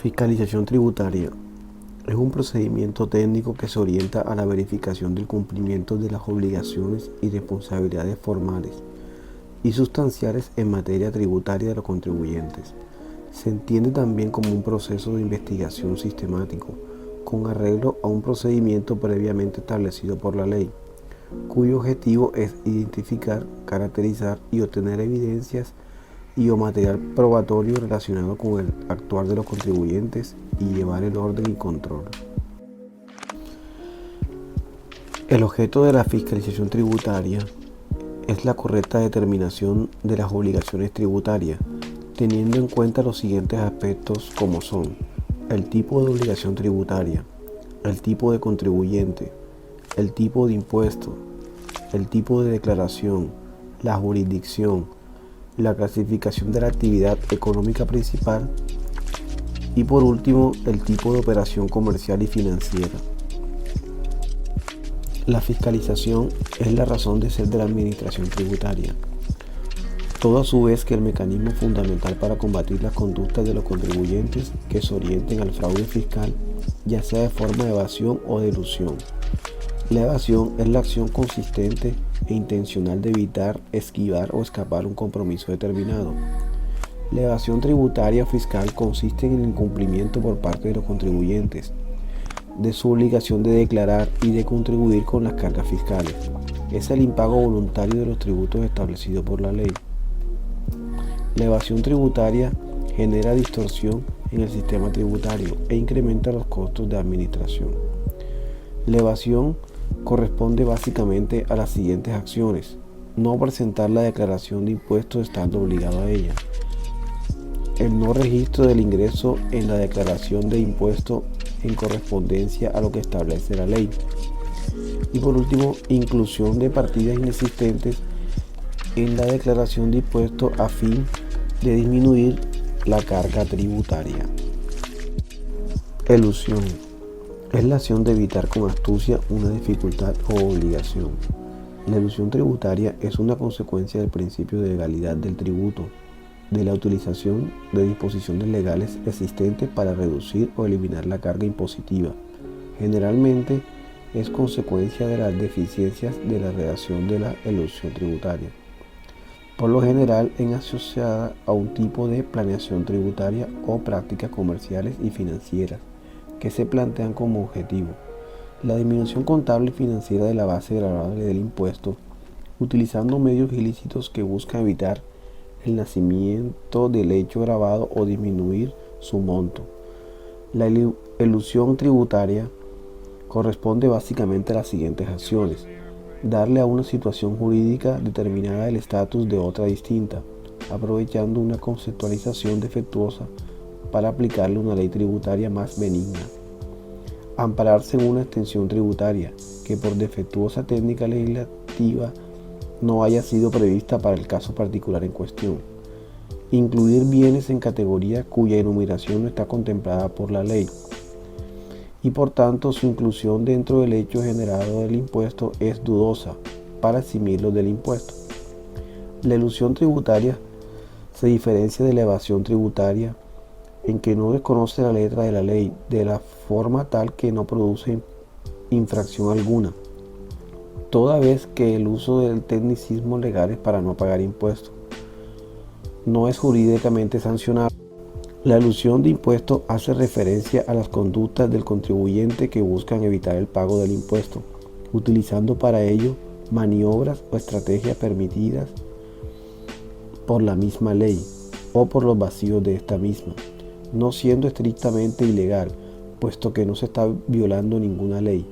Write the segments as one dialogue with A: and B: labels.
A: Fiscalización tributaria es un procedimiento técnico que se orienta a la verificación del cumplimiento de las obligaciones y responsabilidades formales y sustanciales en materia tributaria de los contribuyentes. Se entiende también como un proceso de investigación sistemático, con arreglo a un procedimiento previamente establecido por la ley, cuyo objetivo es identificar, caracterizar y obtener evidencias y o material probatorio relacionado con el actuar de los contribuyentes y llevar el orden y control. El objeto de la fiscalización tributaria es la correcta determinación de las obligaciones tributarias, teniendo en cuenta los siguientes aspectos como son: el tipo de obligación tributaria, el tipo de contribuyente, el tipo de impuesto, el tipo de declaración, la jurisdicción, la clasificación de la actividad económica principal y por último el tipo de operación comercial y financiera. La fiscalización es la razón de ser de la administración tributaria, todo a su vez que el mecanismo fundamental para combatir las conductas de los contribuyentes que se orienten al fraude fiscal, ya sea de forma de evasión o de elusión. La evasión es la acción consistente e intencional de evitar, esquivar o escapar un compromiso determinado. La evasión tributaria o fiscal consiste en el incumplimiento por parte de los contribuyentes de su obligación de declarar y de contribuir con las cargas fiscales. Es el impago voluntario de los tributos establecidos por la ley. La evasión tributaria genera distorsión en el sistema tributario e incrementa los costos de administración. La evasión corresponde básicamente a las siguientes acciones: no presentar la declaración de impuestos estando obligado a ella, el no registro del ingreso en la declaración de impuesto en correspondencia a lo que establece la ley, y por último, inclusión de partidas inexistentes en la declaración de impuestos a fin de disminuir la carga tributaria. Elusión es la acción de evitar con astucia una dificultad o obligación. La elusión tributaria es una consecuencia del principio de legalidad del tributo, de la utilización de disposiciones legales existentes para reducir o eliminar la carga impositiva. Generalmente es consecuencia de las deficiencias de la redacción de la elusión tributaria, por lo general en asociada a un tipo de planeación tributaria o prácticas comerciales y financieras que se plantean como objetivo la disminución contable y financiera de la base gravable del impuesto, utilizando medios ilícitos que buscan evitar el nacimiento del hecho gravado o disminuir su monto. La elusión tributaria corresponde básicamente a las siguientes acciones: darle a una situación jurídica determinada el estatus de otra distinta, aprovechando una conceptualización defectuosa para aplicarle una ley tributaria más benigna; ampararse en una extensión tributaria que por defectuosa técnica legislativa no haya sido prevista para el caso particular en cuestión; incluir bienes en categoría cuya enumeración no está contemplada por la ley y por tanto su inclusión dentro del hecho generado del impuesto es dudosa para eximirlos del impuesto. La elusión tributaria se diferencia de la evasión tributaria en que no desconoce la letra de la ley de la forma tal que no produce infracción alguna, toda vez que el uso del tecnicismo legales para no pagar impuestos no es jurídicamente sancionable. La elusión de impuestos hace referencia a las conductas del contribuyente que buscan evitar el pago del impuesto, utilizando para ello maniobras o estrategias permitidas por la misma ley o por los vacíos de esta misma, no siendo estrictamente ilegal, puesto que no se está violando ninguna ley,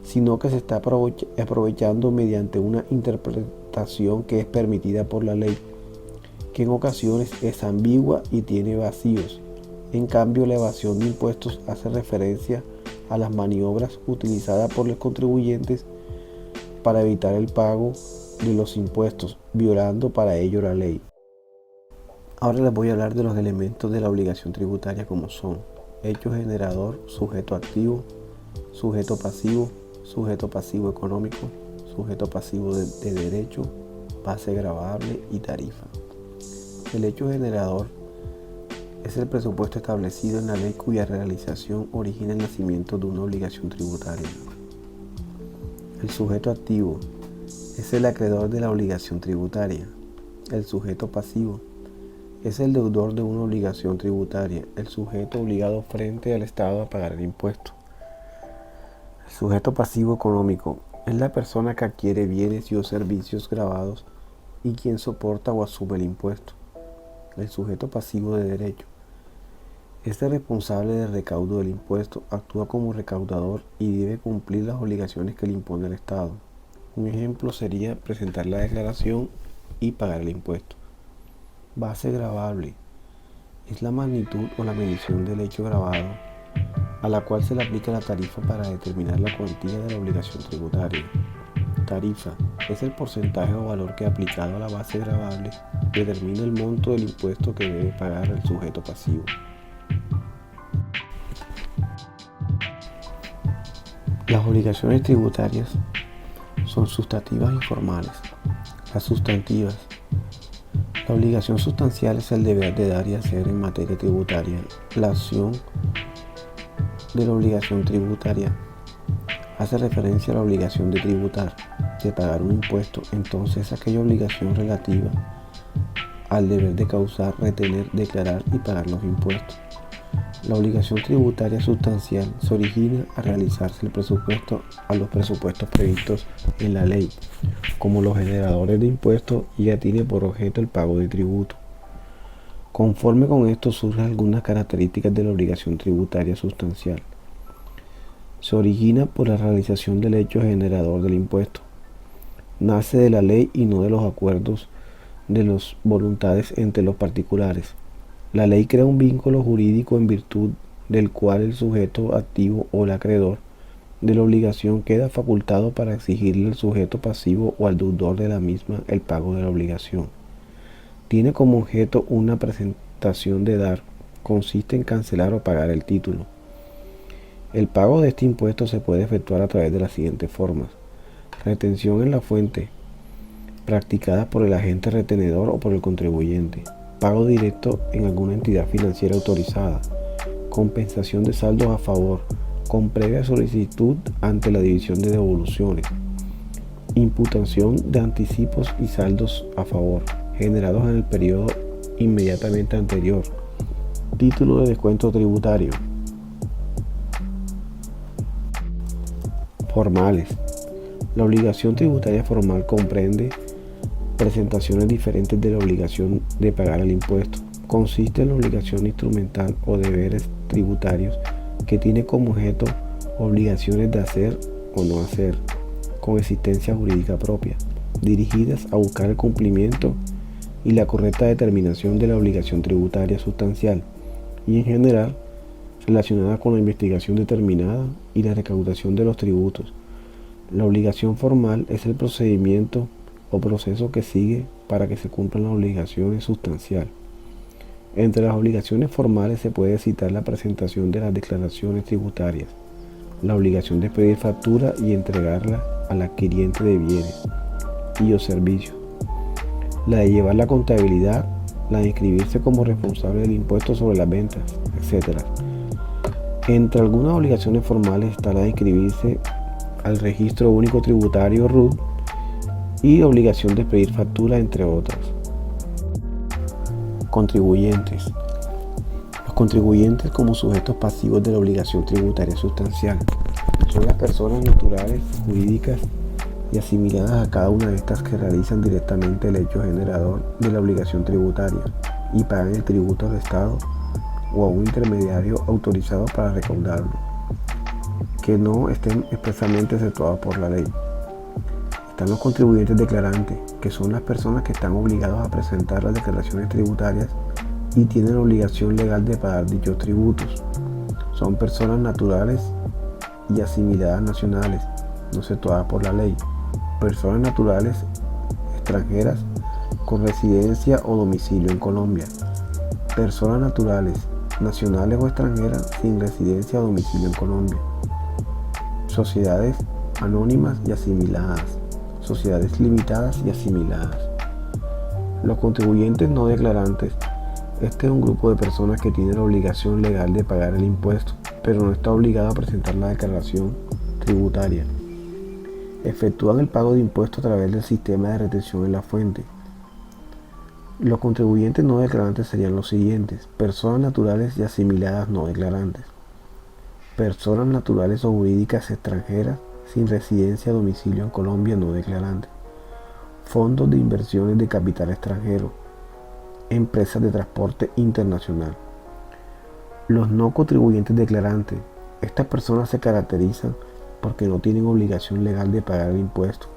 A: sino que se está aprovechando mediante una interpretación que es permitida por la ley, que en ocasiones es ambigua y tiene vacíos. En cambio, la evasión de impuestos hace referencia a las maniobras utilizadas por los contribuyentes para evitar el pago de los impuestos, violando para ello la ley. Ahora les voy a hablar de los elementos de la obligación tributaria, como son: hecho generador, sujeto activo, sujeto pasivo económico, sujeto pasivo de derecho, base gravable y tarifa. El hecho generador es el presupuesto establecido en la ley cuya realización origina el nacimiento de una obligación tributaria. El sujeto activo es el acreedor de la obligación tributaria. El sujeto pasivo es el deudor de una obligación tributaria, el sujeto obligado frente al Estado a pagar el impuesto. El sujeto pasivo económico es la persona que adquiere bienes y o servicios gravados y quien soporta o asume el impuesto. El sujeto pasivo de derecho es el responsable del recaudo del impuesto, actúa como recaudador y debe cumplir las obligaciones que le impone el Estado. Un ejemplo sería presentar la declaración y pagar el impuesto. Base gravable es la magnitud o la medición del hecho gravado a la cual se le aplica la tarifa para determinar la cuantía de la obligación tributaria. Tarifa es el porcentaje o valor que aplicado a la base gravable determina el monto del impuesto que debe pagar el sujeto pasivo. Las obligaciones tributarias son sustantivas y formales. Las sustantivas. La obligación sustancial es el deber de dar y hacer en materia tributaria. La acción de la obligación tributaria hace referencia a la obligación de tributar, de pagar un impuesto, entonces aquella obligación relativa al deber de causar, retener, declarar y pagar los impuestos. La obligación tributaria sustancial se origina a realizarse el presupuesto a los presupuestos previstos en la ley, como los generadores de impuestos, y ya tiene por objeto el pago de tributo. Conforme con esto surgen algunas características de la obligación tributaria sustancial. Se origina por la realización del hecho generador del impuesto. Nace de la ley y no de los acuerdos de las voluntades entre los particulares. La ley crea un vínculo jurídico en virtud del cual el sujeto activo o el acreedor de la obligación queda facultado para exigirle al sujeto pasivo o al deudor de la misma el pago de la obligación. Tiene como objeto una presentación de dar, consiste en cancelar o pagar el título. El pago de este impuesto se puede efectuar a través de las siguientes formas: retención en la fuente, practicada por el agente retenedor o por el contribuyente; pago directo en alguna entidad financiera autorizada; compensación de saldos a favor, con previa solicitud ante la división de devoluciones; imputación de anticipos y saldos a favor, generados en el periodo inmediatamente anterior; título de descuento tributario. Formales. La obligación tributaria formal comprende presentaciones diferentes de la obligación de pagar el impuesto. Consiste en la obligación instrumental o deberes tributarios que tiene como objeto obligaciones de hacer o no hacer, con existencia jurídica propia, dirigidas a buscar el cumplimiento y la correcta determinación de la obligación tributaria sustancial, y en general relacionada con la investigación determinada y la recaudación de los tributos. La obligación formal es el procedimiento o proceso que sigue para que se cumplan las obligaciones sustanciales. Entre las obligaciones formales se puede citar la presentación de las declaraciones tributarias, la obligación de pedir factura y entregarla al adquiriente de bienes y o servicios, la de llevar la contabilidad, la de inscribirse como responsable del impuesto sobre las ventas, etc. Entre algunas obligaciones formales está la de inscribirse al Registro Único Tributario RUT y obligación de pedir factura, entre otras. Contribuyentes. Los contribuyentes, como sujetos pasivos de la obligación tributaria sustancial, son las personas naturales, jurídicas y asimiladas a cada una de estas que realizan directamente el hecho generador de la obligación tributaria y pagan el tributo al Estado o a un intermediario autorizado para recaudarlo, que no estén expresamente exceptuados por la ley. Están los contribuyentes declarantes, que son las personas que están obligados a presentar las declaraciones tributarias y tienen la obligación legal de pagar dichos tributos. Son personas naturales y asimiladas nacionales, no exceptuadas por la ley. Personas naturales extranjeras con residencia o domicilio en Colombia. Personas naturales nacionales o extranjeras sin residencia o domicilio en Colombia. Sociedades anónimas y asimiladas. Sociedades limitadas y asimiladas. Los contribuyentes no declarantes Este es un grupo de personas que tiene la obligación legal de pagar el impuesto, pero no está obligado a presentar la declaración tributaria. Efectúan el pago de impuestos a través del sistema de retención en la fuente. Los contribuyentes no declarantes serían los siguientes: personas naturales y asimiladas no declarantes, personas naturales o jurídicas extranjeras sin residencia o domicilio en Colombia no declarantes, fondos de inversiones de capital extranjero, empresas de transporte internacional. Los no contribuyentes declarantes. Estas personas se caracterizan porque no tienen obligación legal de pagar el impuesto,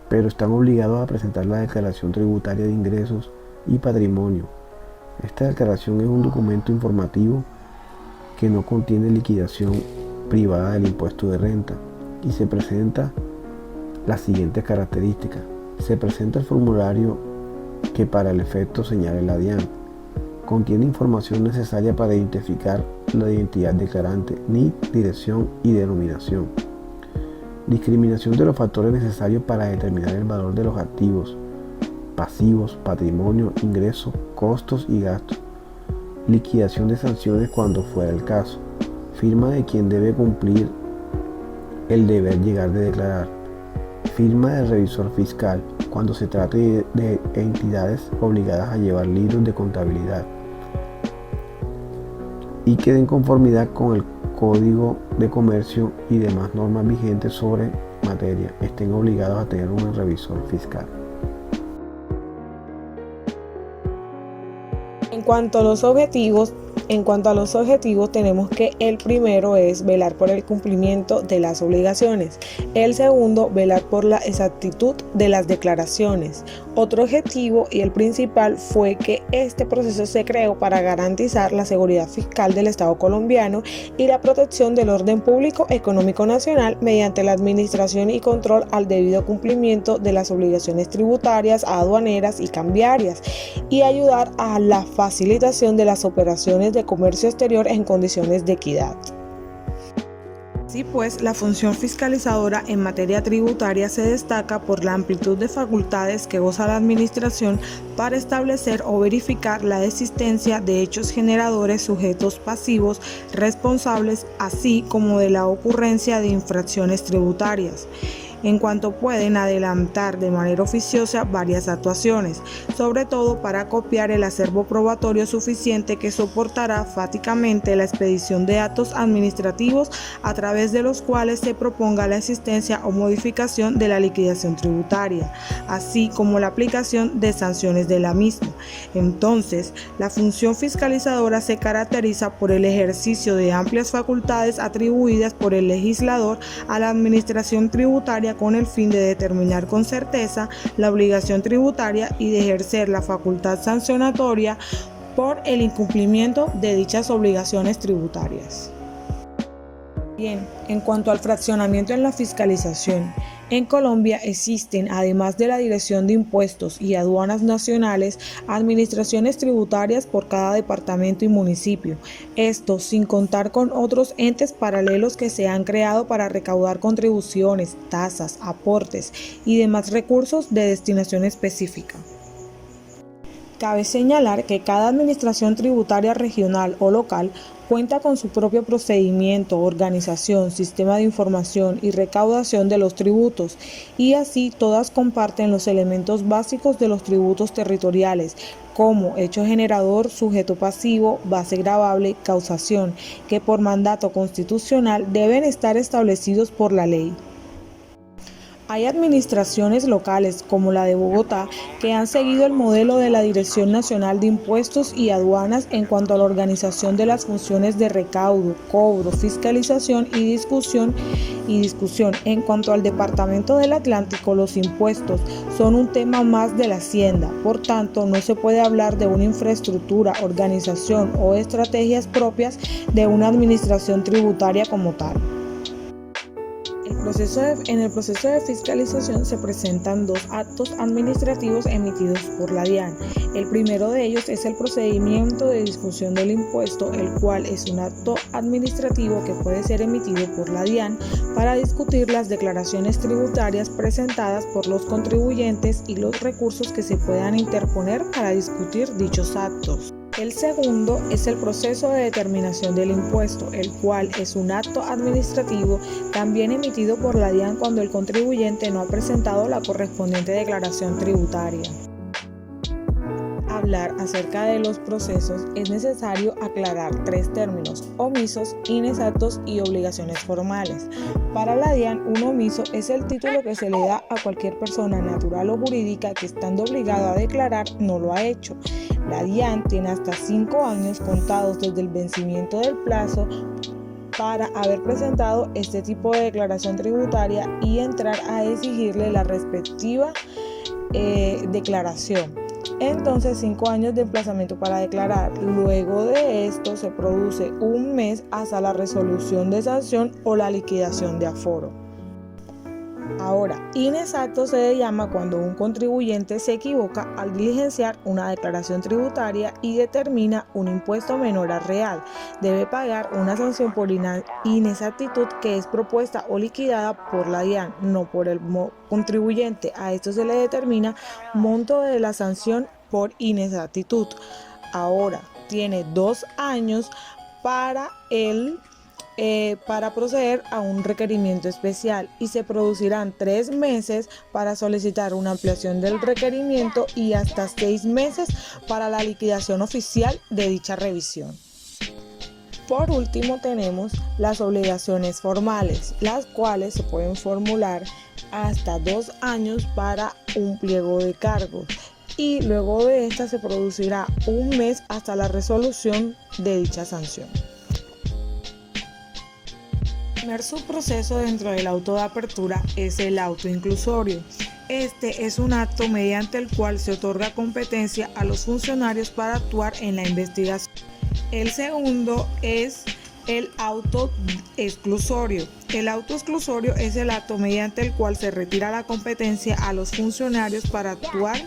A: pero están obligados a presentar la declaración tributaria de ingresos y patrimonio. Esta declaración es un documento informativo que no contiene liquidación privada del impuesto de renta y se presenta las siguientes características. Se presenta el formulario que para el efecto señale la DIAN. Contiene información necesaria para identificar la identidad declarante, NID, dirección y denominación. Discriminación de los factores necesarios para determinar el valor de los activos, pasivos, patrimonio, ingresos, costos y gastos. Liquidación de sanciones cuando fuera el caso. Firma de quien debe cumplir el deber llegar de declarar. Firma del revisor fiscal cuando se trate de entidades obligadas a llevar libros de contabilidad y que den conformidad con el Código de Comercio y demás normas vigentes sobre materia, estén obligados a tener un revisor fiscal.
B: En cuanto a los objetivos, tenemos que el primero es velar por el cumplimiento de las obligaciones. El segundo, velar por la exactitud de las declaraciones. Otro objetivo y el principal fue que este proceso se creó para garantizar la seguridad fiscal del Estado colombiano y la protección del orden público económico nacional mediante la administración y control al debido cumplimiento de las obligaciones tributarias, aduaneras y cambiarias, y ayudar a la facilitación de las operaciones de comercio exterior en condiciones de equidad. Así pues, la función fiscalizadora en materia tributaria se destaca por la amplitud de facultades que goza la Administración para establecer o verificar la existencia de hechos generadores, sujetos pasivos, responsables, así como de la ocurrencia de infracciones tributarias, en cuanto pueden adelantar de manera oficiosa varias actuaciones, sobre todo para copiar el acervo probatorio suficiente que soportará fácticamente la expedición de actos administrativos a través de los cuales se proponga la existencia o modificación de la liquidación tributaria, así como la aplicación de sanciones de la misma. Entonces, la función fiscalizadora se caracteriza por el ejercicio de amplias facultades atribuidas por el legislador a la administración tributaria con el fin de determinar con certeza la obligación tributaria y de ejercer la facultad sancionatoria por el incumplimiento de dichas obligaciones tributarias. Bien, en cuanto al fraccionamiento en la fiscalización, en Colombia existen, además de la Dirección de Impuestos y Aduanas Nacionales, administraciones tributarias por cada departamento y municipio, esto sin contar con otros entes paralelos que se han creado para recaudar contribuciones, tasas, aportes y demás recursos de destinación específica. Cabe señalar que cada administración tributaria regional o local cuenta con su propio procedimiento, organización, sistema de información y recaudación de los tributos, y así todas comparten los elementos básicos de los tributos territoriales, como hecho generador, sujeto pasivo, base gravable, causación, que por mandato constitucional deben estar establecidos por la ley. Hay administraciones locales, como la de Bogotá, que han seguido el modelo de la Dirección Nacional de Impuestos y Aduanas en cuanto a la organización de las funciones de recaudo, cobro, fiscalización y discusión. En cuanto al Departamento del Atlántico, los impuestos son un tema más de la Hacienda, por tanto, no se puede hablar de una infraestructura, organización o estrategias propias de una administración tributaria como tal. En el proceso de fiscalización se presentan dos actos administrativos emitidos por la DIAN. El primero de ellos es el procedimiento de discusión del impuesto, el cual es un acto administrativo que puede ser emitido por la DIAN para discutir las declaraciones tributarias presentadas por los contribuyentes y los recursos que se puedan interponer para discutir dichos actos. El segundo es el proceso de determinación del impuesto, el cual es un acto administrativo también emitido por la DIAN cuando el contribuyente no ha presentado la correspondiente declaración tributaria. Hablar acerca de los procesos es necesario aclarar tres términos: omisos, inexactos y obligaciones formales. Para la DIAN, un omiso es el título que se le da a cualquier persona natural o jurídica que, estando obligada a declarar, no lo ha hecho. La DIAN tiene hasta 5 años contados desde el vencimiento del plazo para haber presentado este tipo de declaración tributaria y entrar a exigirle la respectiva declaración. Entonces, 5 años de emplazamiento para declarar. Luego de esto se produce un mes hasta la resolución de sanción o la liquidación de aforo. Ahora, inexacto se llama cuando un contribuyente se equivoca al diligenciar una declaración tributaria y determina un impuesto menor al real. Debe pagar una sanción por inexactitud que es propuesta o liquidada por la DIAN, no por el contribuyente. A esto se le determina monto de la sanción por inexactitud. Ahora, tiene 2 años para proceder a un requerimiento especial y se producirán 3 meses para solicitar una ampliación del requerimiento y hasta 6 meses para la liquidación oficial de dicha revisión. Por último, tenemos las obligaciones formales, las cuales se pueden formular hasta 2 años para un pliego de cargos y luego de esta se producirá un mes hasta la resolución de dicha sanción. El primer subproceso dentro del auto de apertura es el auto inclusorio. Este es un acto mediante el cual se otorga competencia a los funcionarios para actuar en la investigación. El segundo es el auto exclusorio. El auto exclusorio es el acto mediante el cual se retira la competencia a los funcionarios para actuar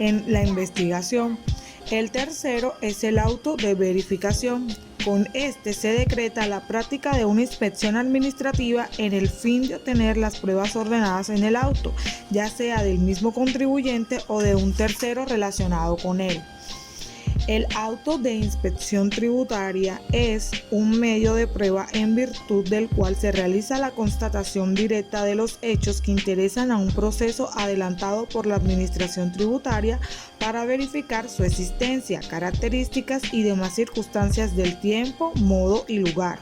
B: en la investigación. El tercero es el auto de verificación. Con este se decreta la práctica de una inspección administrativa en el fin de obtener las pruebas ordenadas en el auto, ya sea del mismo contribuyente o de un tercero relacionado con él. El auto de inspección tributaria es un medio de prueba en virtud del cual se realiza la constatación directa de los hechos que interesan a un proceso adelantado por la administración tributaria para verificar su existencia, características y demás circunstancias del tiempo, modo y lugar.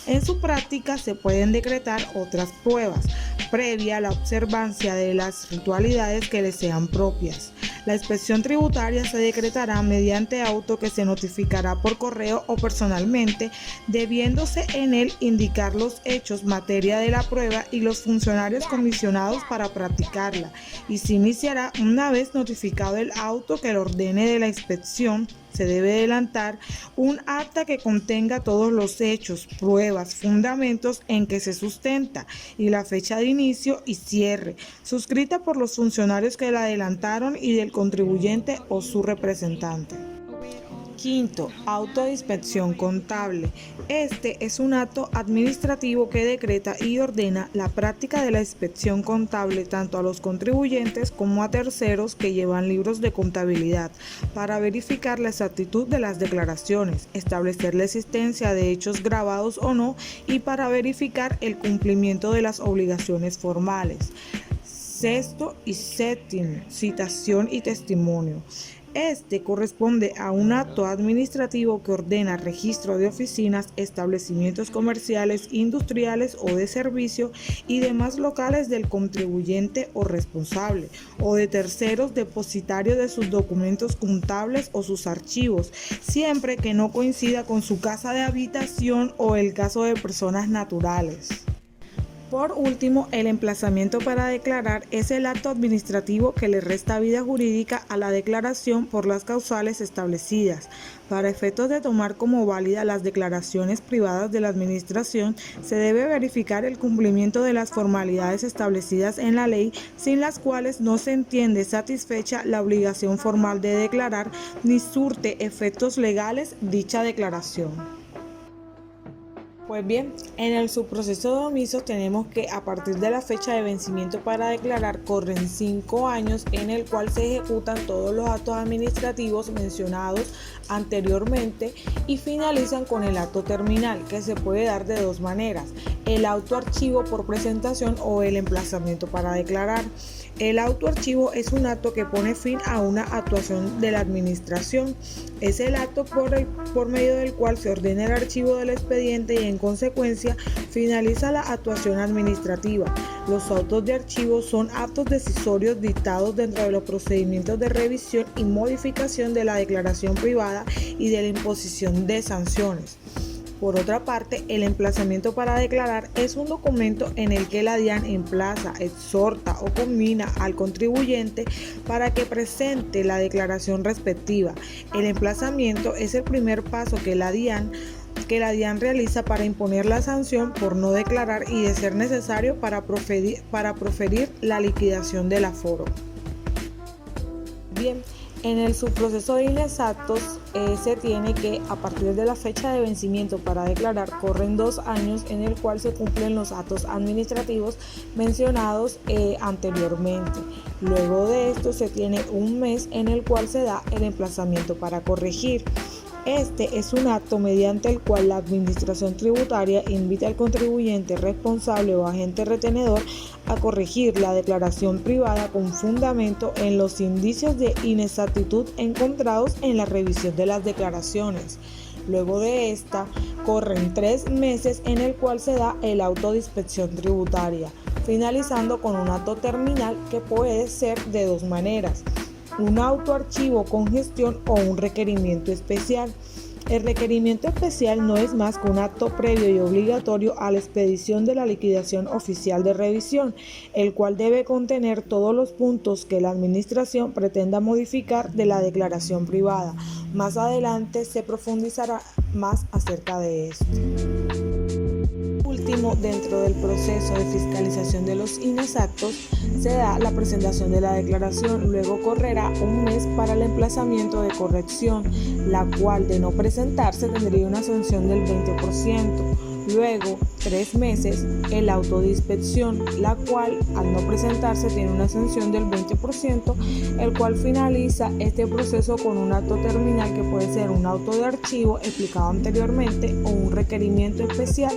B: En su práctica se pueden decretar otras pruebas, previa a la observancia de las ritualidades que les sean propias. La inspección tributaria se decretará mediante auto que se notificará por correo o personalmente, debiéndose en él indicar los hechos, materia de la prueba y los funcionarios comisionados para practicarla, y se iniciará una vez notificado el auto que lo ordene de la inspección. Se debe adelantar un acta que contenga todos los hechos, pruebas, fundamentos en que se sustenta y la fecha de inicio y cierre, suscrita por los funcionarios que la adelantaron y del contribuyente o su representante. Quinto, auto de inspección contable. Este es un acto administrativo que decreta y ordena la práctica de la inspección contable tanto a los contribuyentes como a terceros que llevan libros de contabilidad para verificar la exactitud de las declaraciones, establecer la existencia de hechos grabados o no y para verificar el cumplimiento de las obligaciones formales. Sexto y séptimo, citación y testimonio. Este corresponde a un acto administrativo que ordena registro de oficinas, establecimientos comerciales, industriales o de servicio y demás locales del contribuyente o responsable o de terceros depositarios de sus documentos contables o sus archivos, siempre que no coincida con su casa de habitación o el caso de personas naturales. Por último, el emplazamiento para declarar es el acto administrativo que le resta vida jurídica a la declaración por las causales establecidas. Para efectos de tomar como válida las declaraciones privadas de la administración, se debe verificar el cumplimiento de las formalidades establecidas en la ley, sin las cuales no se entiende satisfecha la obligación formal de declarar ni surte efectos legales dicha declaración. Pues bien, en el subproceso de omisos tenemos que a partir de la fecha de vencimiento para declarar corren 5 años en el cual se ejecutan todos los actos administrativos mencionados anteriormente y finalizan con el acto terminal, que se puede dar de dos maneras: el autoarchivo por presentación o el emplazamiento para declarar. El autoarchivo es un acto que pone fin a una actuación de la administración. Es el acto por medio del cual se ordena el archivo del expediente y en consecuencia finaliza la actuación administrativa. Los autos de archivo son actos decisorios dictados dentro de los procedimientos de revisión y modificación de la declaración privada y de la imposición de sanciones. Por otra parte, el emplazamiento para declarar es un documento en el que la DIAN emplaza, exhorta o conmina al contribuyente para que presente la declaración respectiva. El emplazamiento es el primer paso que la DIAN realiza para imponer la sanción por no declarar y, de ser necesario, para proferir la liquidación del aforo. Bien. En el subproceso de inexactos se tiene que a partir de la fecha de vencimiento para declarar corren 2 años en el cual se cumplen los actos administrativos mencionados anteriormente. Luego de esto se tiene un mes en el cual se da el emplazamiento para corregir. Este es un acto mediante el cual la administración tributaria invita al contribuyente responsable o agente retenedor a corregir la declaración privada con fundamento en los indicios de inexactitud encontrados en la revisión de las declaraciones. Luego de esta, corren 3 meses en el cual se da el auto de inspección tributaria, finalizando con un acto terminal que puede ser de dos maneras: un autoarchivo con gestión o un requerimiento especial. El requerimiento especial no es más que un acto previo y obligatorio a la expedición de la liquidación oficial de revisión, el cual debe contener todos los puntos que la administración pretenda modificar de la declaración privada. Más adelante se profundizará más acerca de esto. Último, dentro del proceso de fiscalización de los inexactos se da la presentación de la declaración. Luego correrá un mes para el emplazamiento de corrección, la cual, de no presentarse, tendría una sanción del 20%. Luego 3 meses el auto de inspección, la cual, al no presentarse, tiene una sanción del 20%, el cual finaliza este proceso con un acto terminal que puede ser un auto de archivo explicado anteriormente o un requerimiento especial.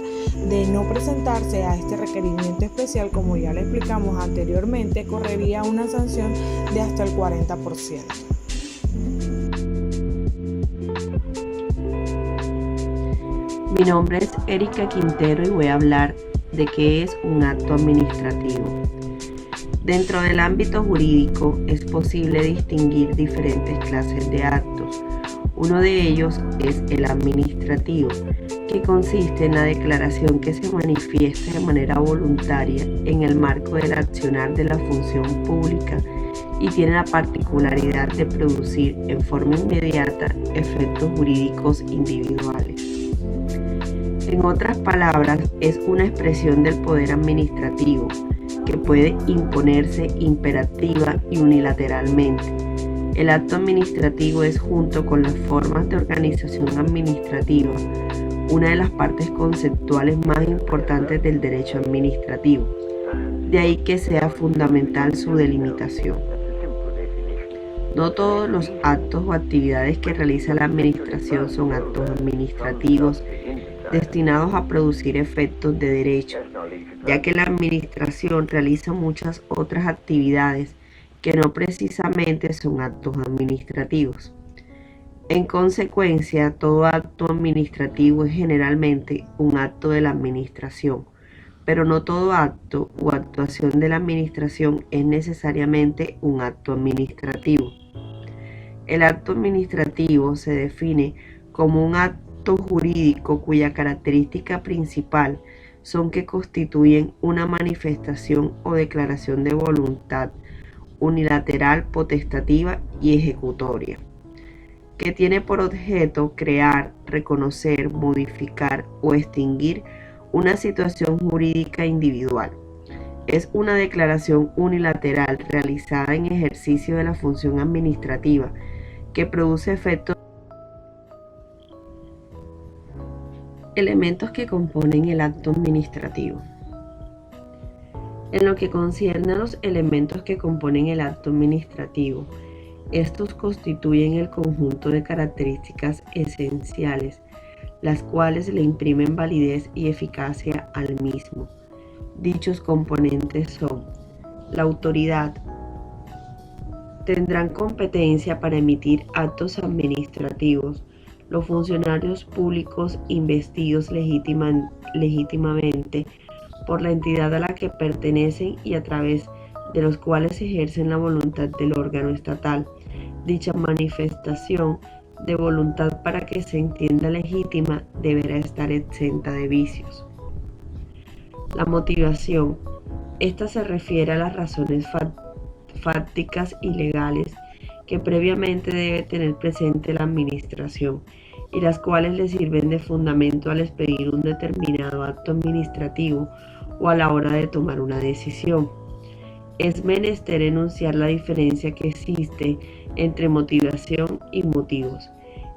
B: De no presentarse a este requerimiento especial, como ya le explicamos anteriormente, correría una sanción de hasta el 40%.
C: Mi nombre es Erika Quintero y voy a hablar de qué es un acto administrativo. Dentro del ámbito jurídico es posible distinguir diferentes clases de actos. Uno de ellos es el administrativo, que consiste en la declaración que se manifiesta de manera voluntaria en el marco del accionar de la función pública y tiene la particularidad de producir en forma inmediata efectos jurídicos individuales. En otras palabras, es una expresión del poder administrativo que puede imponerse imperativa y unilateralmente. El acto administrativo es, junto con las formas de organización administrativa, una de las partes conceptuales más importantes del derecho administrativo. De ahí que sea fundamental su delimitación. No todos los actos o actividades que realiza la administración son actos administrativos destinados a producir efectos de derecho, ya que la administración realiza muchas otras actividades que no precisamente son actos administrativos. En consecuencia, todo acto administrativo es generalmente un acto de la administración, pero no todo acto o actuación de la administración es necesariamente un acto administrativo. El acto administrativo se define como un acto jurídico cuya característica principal son que constituyen una manifestación o declaración de voluntad unilateral, potestativa y ejecutoria, que tiene por objeto crear, reconocer, modificar o extinguir una situación jurídica individual. Es una declaración unilateral realizada en ejercicio de la función administrativa que produce efectos. Elementos que componen el acto administrativo. En lo que concierne a los elementos que componen el acto administrativo, estos constituyen el conjunto de características esenciales, las cuales le imprimen validez y eficacia al mismo. Dichos componentes son: la autoridad. Tendrán competencia para emitir actos administrativos los funcionarios públicos investidos legítimamente por la entidad a la que pertenecen y a través de los cuales ejercen la voluntad del órgano estatal. Dicha manifestación de voluntad, para que se entienda legítima, deberá estar exenta de vicios. La motivación. Esta se refiere a las razones fácticas y legales que previamente debe tener presente la administración y las cuales le sirven de fundamento al expedir un determinado acto administrativo o a la hora de tomar una decisión. Es menester enunciar la diferencia que existe entre motivación y motivos,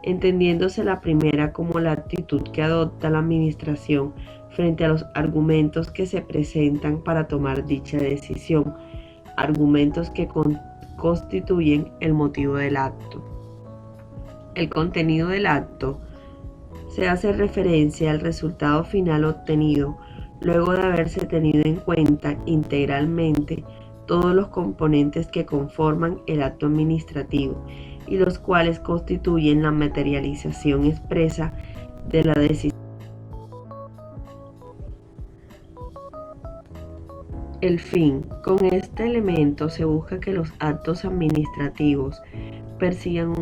C: entendiéndose la primera como la actitud que adopta la administración frente a los argumentos que se presentan para tomar dicha decisión, argumentos que constituyen el motivo del acto. El contenido del acto se hace referencia al resultado final obtenido luego de haberse tenido en cuenta integralmente todos los componentes que conforman el acto administrativo y los cuales constituyen la materialización expresa de la decisión. El fin. Con este elemento se busca que los actos administrativos persigan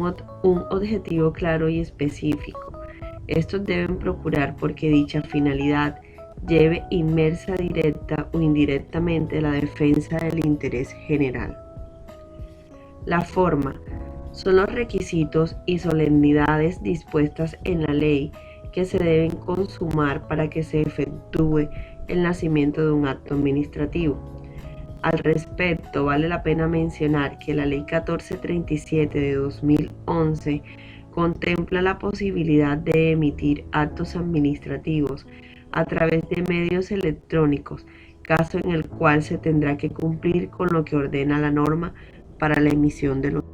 C: un objetivo claro y específico. Estos deben procurar porque dicha finalidad lleve inmersa directa o indirectamente la defensa del interés general. La forma. Son los requisitos y solemnidades dispuestas en la ley que se deben consumar para que se efectúe el nacimiento de un acto administrativo. Al respecto, vale la pena mencionar que la Ley 1437 de 2011 contempla la posibilidad de emitir actos administrativos a través de medios electrónicos, caso en el cual se tendrá que cumplir con lo que ordena la norma para la emisión de los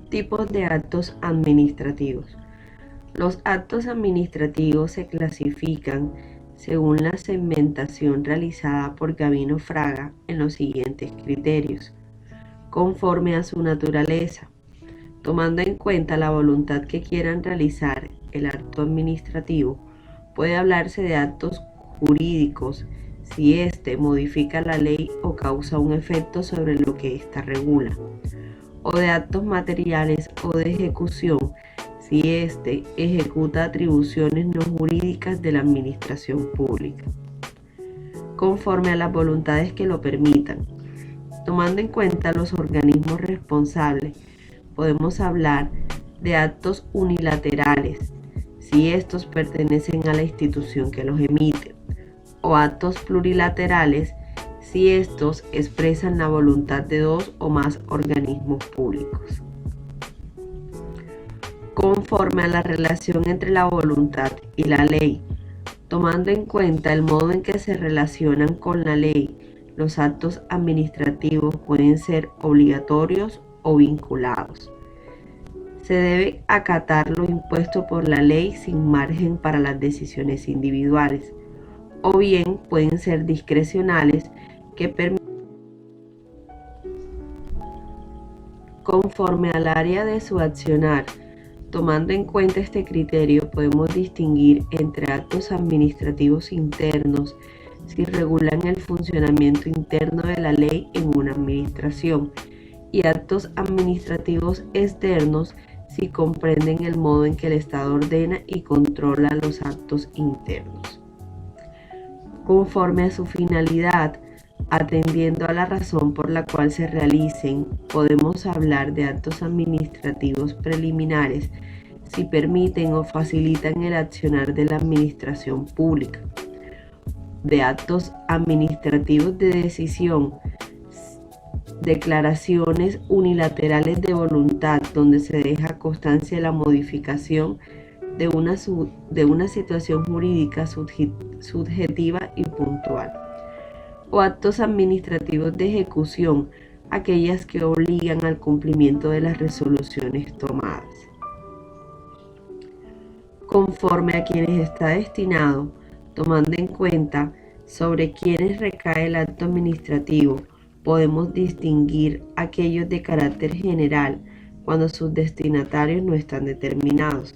C: tipos de actos administrativos. Los actos administrativos se clasifican según la segmentación realizada por Gabino Fraga en los siguientes criterios, conforme a su naturaleza, tomando en cuenta la voluntad que quieran realizar el acto administrativo. Puede hablarse de actos jurídicos si éste modifica la ley o causa un efecto sobre lo que ésta regula, o de actos materiales o de ejecución si éste ejecuta atribuciones no jurídicas de la administración pública, conforme a las voluntades que lo permitan. Tomando en cuenta los organismos responsables, podemos hablar de actos unilaterales si estos pertenecen a la institución que los emite, o actos plurilaterales si estos expresan la voluntad de dos o más organismos públicos. Conforme a la relación entre la voluntad y la ley, tomando en cuenta el modo en que se relacionan con la ley, los actos administrativos pueden ser obligatorios o vinculados. Se debe acatar lo impuesto por la ley sin margen para las decisiones individuales, o bien pueden ser discrecionales que permiten, conforme al área de su accionar. Tomando en cuenta este criterio, podemos distinguir entre actos administrativos internos si regulan el funcionamiento interno de la ley en una administración, y actos administrativos externos si comprenden el modo en que el Estado ordena y controla los actos internos. Conforme a su finalidad, atendiendo a la razón por la cual se realicen, podemos hablar de actos administrativos preliminares si permiten o facilitan el accionar de la administración pública, de actos administrativos de decisión declaraciones unilaterales de voluntad donde se deja constancia de la modificación de una situación jurídica subjetiva y puntual, o actos administrativos de ejecución, aquellas que obligan al cumplimiento de las resoluciones tomadas. Conforme a quienes está destinado, tomando en cuenta sobre quienes recae el acto administrativo, podemos distinguir aquellos de carácter general cuando sus destinatarios no están determinados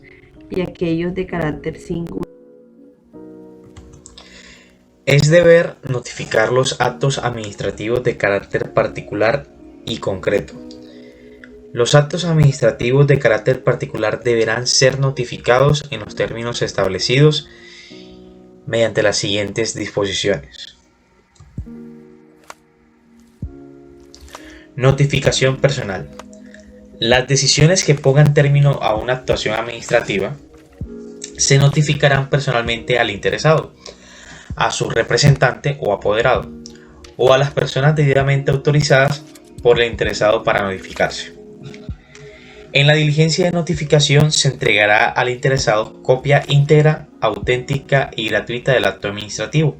C: y aquellos de carácter singular.
D: Es deber notificar los actos administrativos de carácter particular y concreto. Los actos administrativos de carácter particular deberán ser notificados en los términos establecidos mediante las siguientes disposiciones. Notificación personal. Las decisiones que pongan término a una actuación administrativa se notificarán personalmente al interesado, a su representante o apoderado, o a las personas debidamente autorizadas por el interesado para notificarse. En la diligencia de notificación se entregará al interesado copia íntegra, auténtica y gratuita del acto administrativo,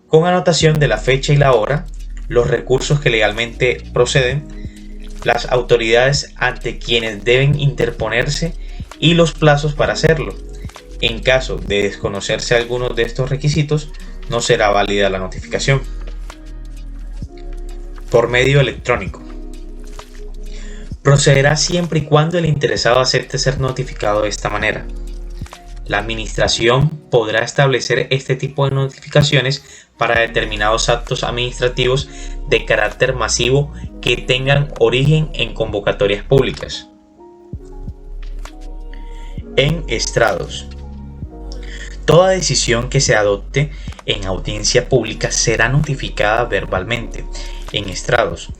D: con anotación de la fecha y la hora, los recursos que legalmente proceden, las autoridades ante quienes deben interponerse y los plazos para hacerlo. En caso de desconocerse alguno de estos requisitos, no será válida la notificación. Por medio electrónico. Procederá siempre y cuando el interesado acepte ser notificado de esta manera. La Administración podrá establecer este tipo de notificaciones para determinados actos administrativos de carácter masivo que tengan origen en convocatorias públicas. En estrados. Toda decisión que se adopte en audiencia pública será notificada verbalmente en estrados,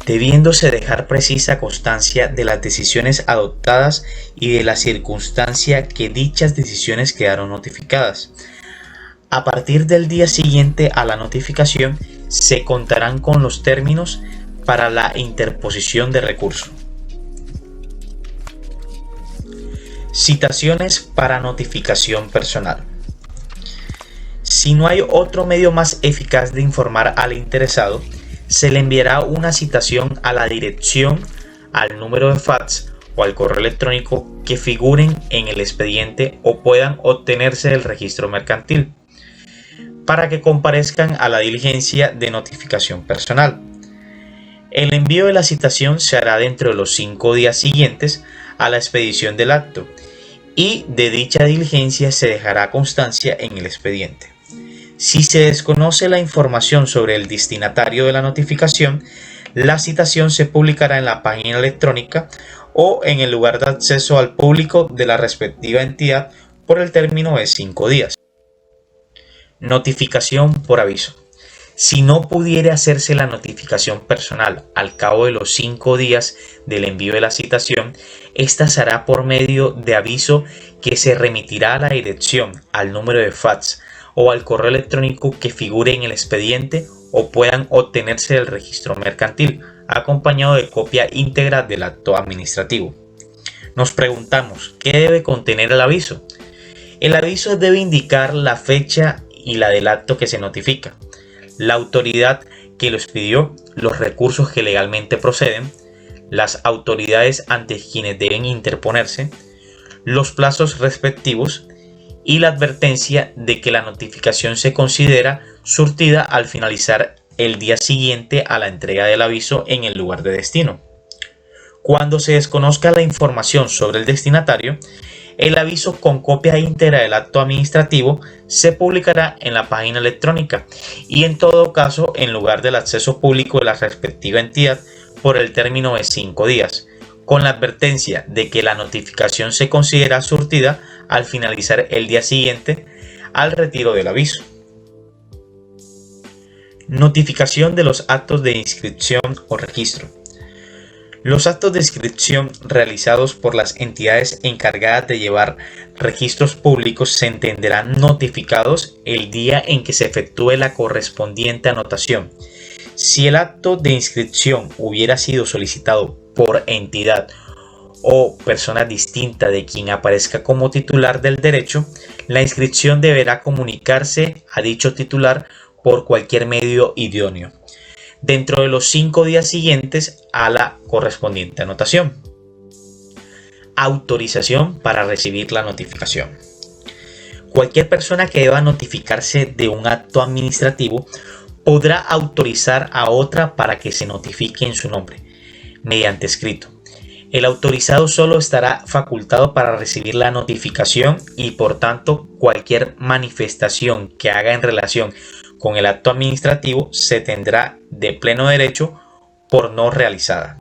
D: debiéndose dejar precisa constancia de las decisiones adoptadas y de la circunstancia que dichas decisiones quedaron notificadas. A partir del día siguiente a la notificación, se contarán con los términos para la interposición de recurso. Citaciones para notificación personal. Si no hay otro medio más eficaz de informar al interesado, se le enviará una citación a la dirección, al número de fax o al correo electrónico que figuren en el expediente o puedan obtenerse del registro mercantil, para que comparezcan a la diligencia de notificación personal. El envío de la citación se hará dentro de los 5 días siguientes a la expedición del acto y de dicha diligencia se dejará constancia en el expediente. Si se desconoce la información sobre el destinatario de la notificación, la citación se publicará en la página electrónica o en el lugar de acceso al público de la respectiva entidad por el término de 5 días. Notificación por aviso. Si no pudiera hacerse la notificación personal al cabo de los 5 días del envío de la citación, esta se hará por medio de aviso que se remitirá a la dirección, al número de fax o al correo electrónico que figure en el expediente o puedan obtenerse del registro mercantil, acompañado de copia íntegra del acto administrativo. Nos preguntamos, ¿qué debe contener el aviso? El aviso debe indicar la fecha y la del acto que se notifica, la autoridad que lo expidió, los recursos que legalmente proceden, las autoridades ante quienes deben interponerse, los plazos respectivos y la advertencia de que la notificación se considera surtida al finalizar el día siguiente a la entrega del aviso en el lugar de destino. Cuando se desconozca la información sobre el destinatario, el aviso con copia íntegra del acto administrativo se publicará en la página electrónica y en todo caso en lugar del acceso público de la respectiva entidad por el término de 5 días, con la advertencia de que la notificación se considera surtida al finalizar el día siguiente al retiro del aviso. Notificación de los actos de inscripción o registro. Los actos de inscripción realizados por las entidades encargadas de llevar registros públicos se entenderán notificados el día en que se efectúe la correspondiente anotación, Si el acto de inscripción hubiera sido solicitado por entidad o persona distinta de quien aparezca como titular del derecho, la inscripción deberá comunicarse a dicho titular por cualquier medio idóneo, dentro de los 5 días siguientes a la correspondiente anotación. Autorización para recibir la notificación. Cualquier persona que deba notificarse de un acto administrativo podrá autorizar a otra para que se notifique en su nombre, mediante escrito. El autorizado solo estará facultado para recibir la notificación y, por tanto, cualquier manifestación que haga en relación con el acto administrativo se tendrá de pleno derecho por no realizada.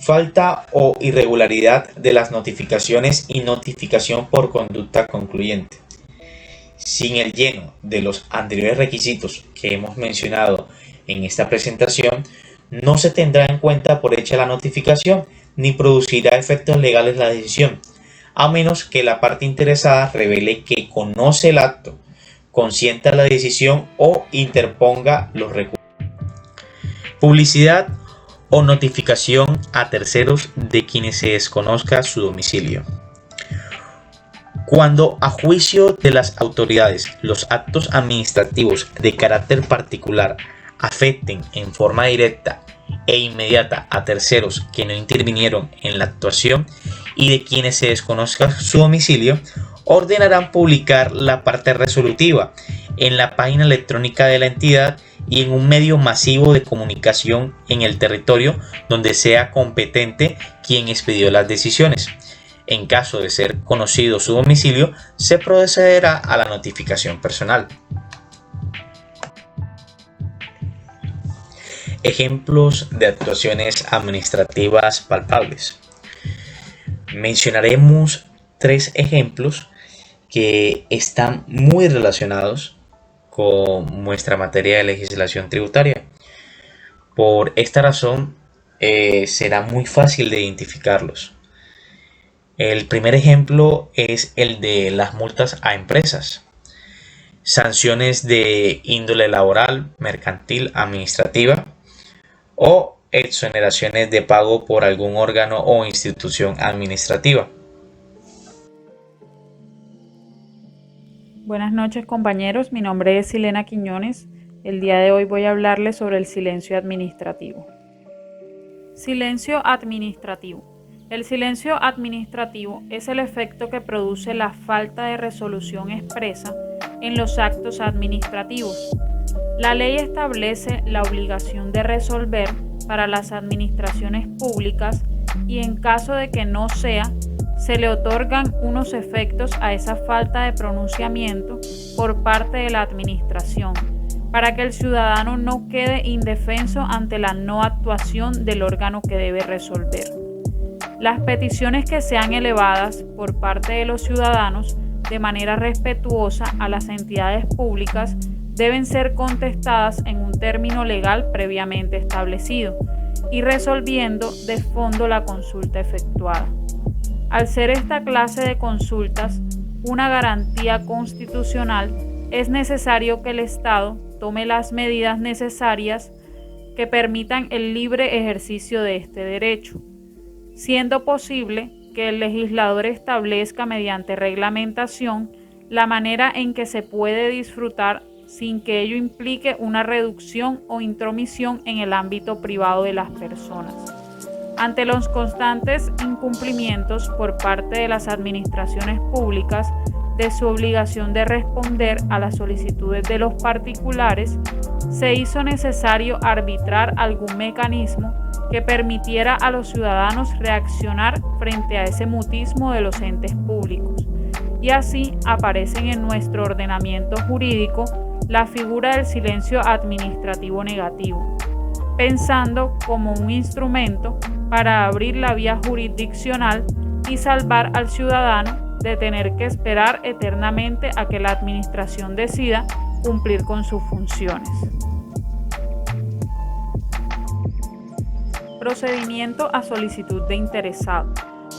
D: Falta o irregularidad de las notificaciones y notificación por conducta concluyente. Sin el lleno de los anteriores requisitos que hemos mencionado en esta presentación, no se tendrá en cuenta por hecha la notificación ni producirá efectos legales la decisión, a menos que la parte interesada revele que conoce el acto, consienta la decisión o interponga los recursos. Publicidad o notificación a terceros de quienes se desconozca su domicilio. Cuando, a juicio de las autoridades, los actos administrativos de carácter particular afecten en forma directa e inmediata a terceros que no intervinieron en la actuación y de quienes se desconozca su domicilio, ordenarán publicar la parte resolutiva en la página electrónica de la entidad y en un medio masivo de comunicación en el territorio donde sea competente quien expedió las decisiones. En caso de ser conocido su domicilio, se procederá a la notificación personal. Ejemplos de actuaciones administrativas palpables. Mencionaremos 3 ejemplos que están muy relacionados con nuestra materia de legislación tributaria. Por esta razón, será muy fácil de identificarlos. El primer ejemplo es el de las multas a empresas. Sanciones de índole laboral, mercantil, administrativa o exoneraciones de pago por algún órgano o institución administrativa.
E: Buenas noches, compañeros, mi nombre es Silena Quiñones. El día de hoy voy a hablarles sobre el silencio administrativo. Silencio administrativo. El silencio administrativo es el efecto que produce la falta de resolución expresa en los actos administrativos. La ley establece la obligación de resolver para las administraciones públicas y en caso de que no sea, se le otorgan unos efectos a esa falta de pronunciamiento por parte de la administración, para que el ciudadano no quede indefenso ante la no actuación del órgano que debe resolver. Las peticiones que sean elevadas por parte de los ciudadanos de manera respetuosa a las entidades públicas deben ser contestadas en un término legal previamente establecido y resolviendo de fondo la consulta efectuada. Al ser esta clase de consultas una garantía constitucional, es necesario que el Estado tome las medidas necesarias que permitan el libre ejercicio de este derecho, siendo posible que el legislador establezca mediante reglamentación la manera en que se puede disfrutar sin que ello implique una reducción o intromisión en el ámbito privado de las personas. Ante los constantes incumplimientos por parte de las administraciones públicas de su obligación de responder a las solicitudes de los particulares, se hizo necesario arbitrar algún mecanismo que permitiera a los ciudadanos reaccionar frente a ese mutismo de los entes públicos. Y así aparecen en nuestro ordenamiento jurídico la figura del silencio administrativo negativo, pensando como un instrumento para abrir la vía jurisdiccional y salvar al ciudadano de tener que esperar eternamente a que la administración decida cumplir con sus funciones. Procedimiento a solicitud de interesado.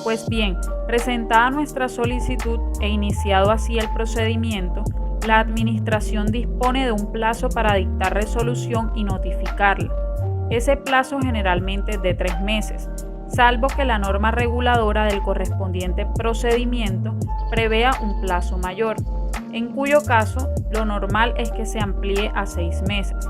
E: Pues bien, presentada nuestra solicitud e iniciado así el procedimiento, la Administración dispone de un plazo para dictar resolución y notificarla. Ese plazo generalmente es de 3 meses, salvo que la norma reguladora del correspondiente procedimiento prevea un plazo mayor, en cuyo caso lo normal es que se amplíe a 6 meses.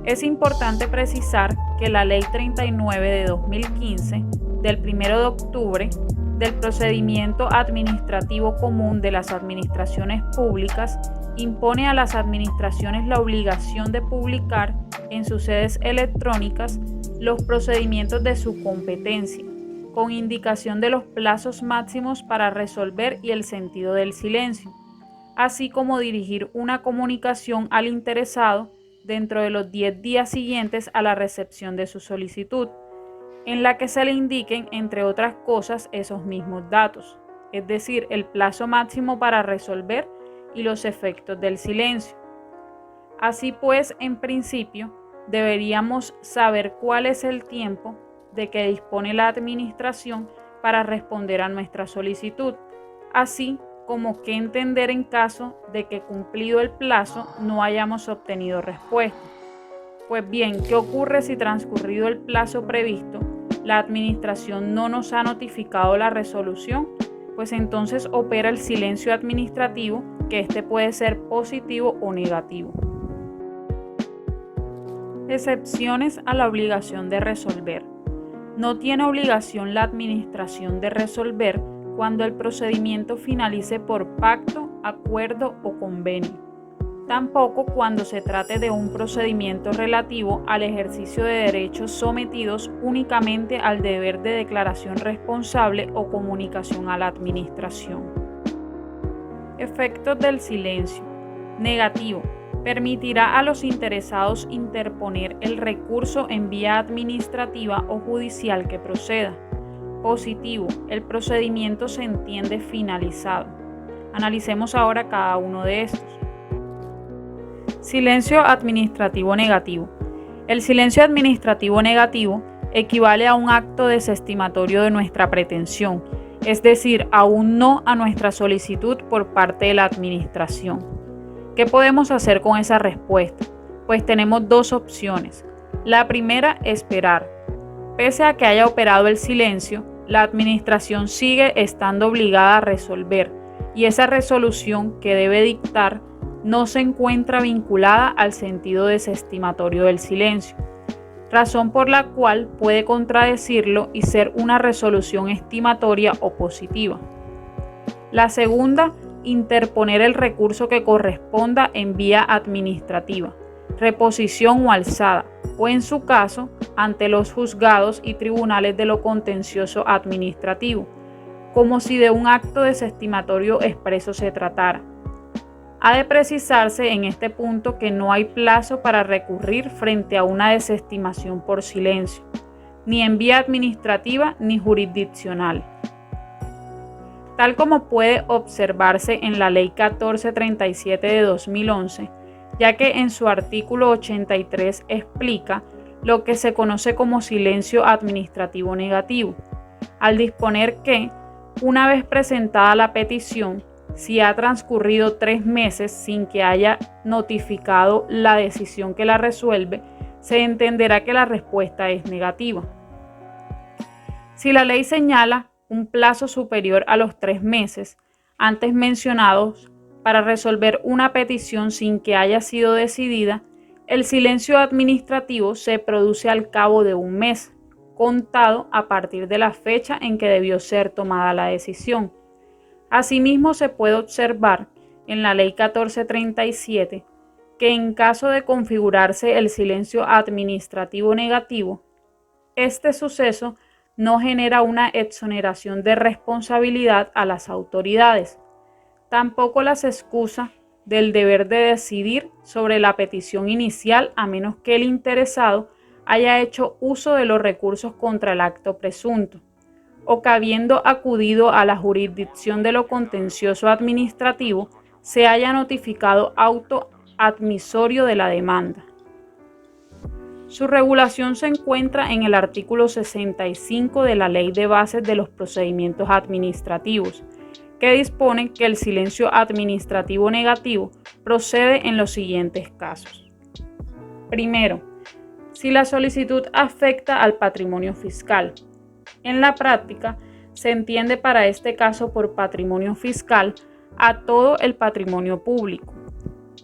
E: Es importante precisar que la Ley 39 de 2015, del 1 de octubre, del Procedimiento Administrativo Común de las Administraciones Públicas, impone a las administraciones la obligación de publicar en sus sedes electrónicas los procedimientos de su competencia, con indicación de los plazos máximos para resolver y el sentido del silencio, así como dirigir una comunicación al interesado dentro de los 10 días siguientes a la recepción de su solicitud, en la que se le indiquen, entre otras cosas, esos mismos datos, es decir, el plazo máximo para resolver y los efectos del silencio. Así pues, en principio, deberíamos saber cuál es el tiempo de que dispone la administración para responder a nuestra solicitud, así como qué entender en caso de que, cumplido el plazo, no hayamos obtenido respuesta. Pues bien, ¿qué ocurre si, transcurrido el plazo previsto, la administración no nos ha notificado la resolución? Pues entonces opera el silencio administrativo, que este puede ser positivo o negativo. Excepciones a la obligación de resolver. No tiene obligación la administración de resolver cuando el procedimiento finalice por pacto, acuerdo o convenio. Tampoco cuando se trate de un procedimiento relativo al ejercicio de derechos sometidos únicamente al deber de declaración responsable o comunicación a la administración. Efectos del silencio. Negativo. Permitirá a los interesados interponer el recurso en vía administrativa o judicial que proceda. Positivo. El procedimiento se entiende finalizado. Analicemos ahora cada uno de estos. Silencio administrativo negativo. El silencio administrativo negativo equivale a un acto desestimatorio de nuestra pretensión, es decir, a un no a nuestra solicitud por parte de la administración. ¿Qué podemos hacer con esa respuesta? Pues tenemos dos opciones. La primera, esperar. Pese a que haya operado el silencio, la administración sigue estando obligada a resolver, y esa resolución que debe dictar no se encuentra vinculada al sentido desestimatorio del silencio, razón por la cual puede contradecirlo y ser una resolución estimatoria o positiva. La segunda, interponer el recurso que corresponda en vía administrativa, reposición o alzada, o en su caso, ante los juzgados y tribunales de lo contencioso administrativo, como si de un acto desestimatorio expreso se tratara. Ha de precisarse en este punto que no hay plazo para recurrir frente a una desestimación por silencio, ni en vía administrativa ni jurisdiccional. Tal como puede observarse en la Ley 1437 de 2011, ya que en su artículo 83 explica lo que se conoce como silencio administrativo negativo, al disponer que, una vez presentada la petición, si ha transcurrido 3 meses sin que haya notificado la decisión que la resuelve, se entenderá que la respuesta es negativa. Si la ley señala un plazo superior a los 3 meses antes mencionados para resolver una petición sin que haya sido decidida, el silencio administrativo se produce al cabo de 1 mes, contado a partir de la fecha en que debió ser tomada la decisión. Asimismo, se puede observar en la Ley 1437 que en caso de configurarse el silencio administrativo negativo, este suceso no genera una exoneración de responsabilidad a las autoridades. Tampoco las excusa del deber de decidir sobre la petición inicial a menos que el interesado haya hecho uso de los recursos contra el acto presunto, o que habiendo acudido a la jurisdicción de lo contencioso administrativo, se haya notificado auto admisorio de la demanda. Su regulación se encuentra en el artículo 65 de la Ley de Bases de los Procedimientos Administrativos, que dispone que el silencio administrativo negativo procede en los siguientes casos. Primero, si la solicitud afecta al patrimonio fiscal. En la práctica, se entiende para este caso por patrimonio fiscal a todo el patrimonio público,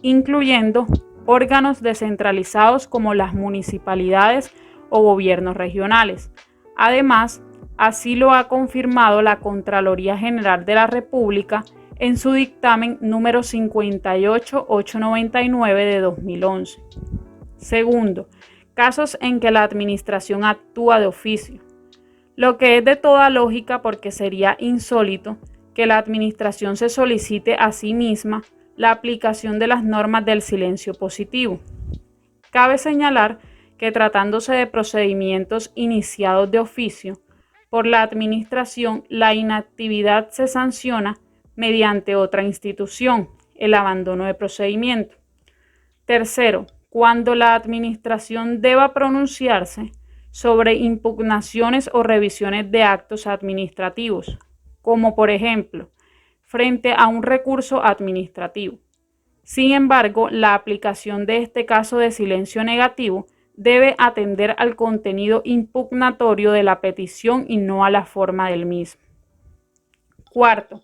E: incluyendo órganos descentralizados como las municipalidades o gobiernos regionales. Además, así lo ha confirmado la Contraloría General de la República en su dictamen número 58899 de 2011. Segundo, casos en que la administración actúa de oficio, lo que es de toda lógica porque sería insólito que la administración se solicite a sí misma la aplicación de las normas del silencio positivo. Cabe señalar que tratándose de procedimientos iniciados de oficio por la administración, la inactividad se sanciona mediante otra institución, el abandono de procedimiento. Tercero, cuando la administración deba pronunciarse sobre impugnaciones o revisiones de actos administrativos, como por ejemplo, frente a un recurso administrativo. Sin embargo, la aplicación de este caso de silencio negativo debe atender al contenido impugnatorio de la petición y no a la forma del mismo. Cuarto,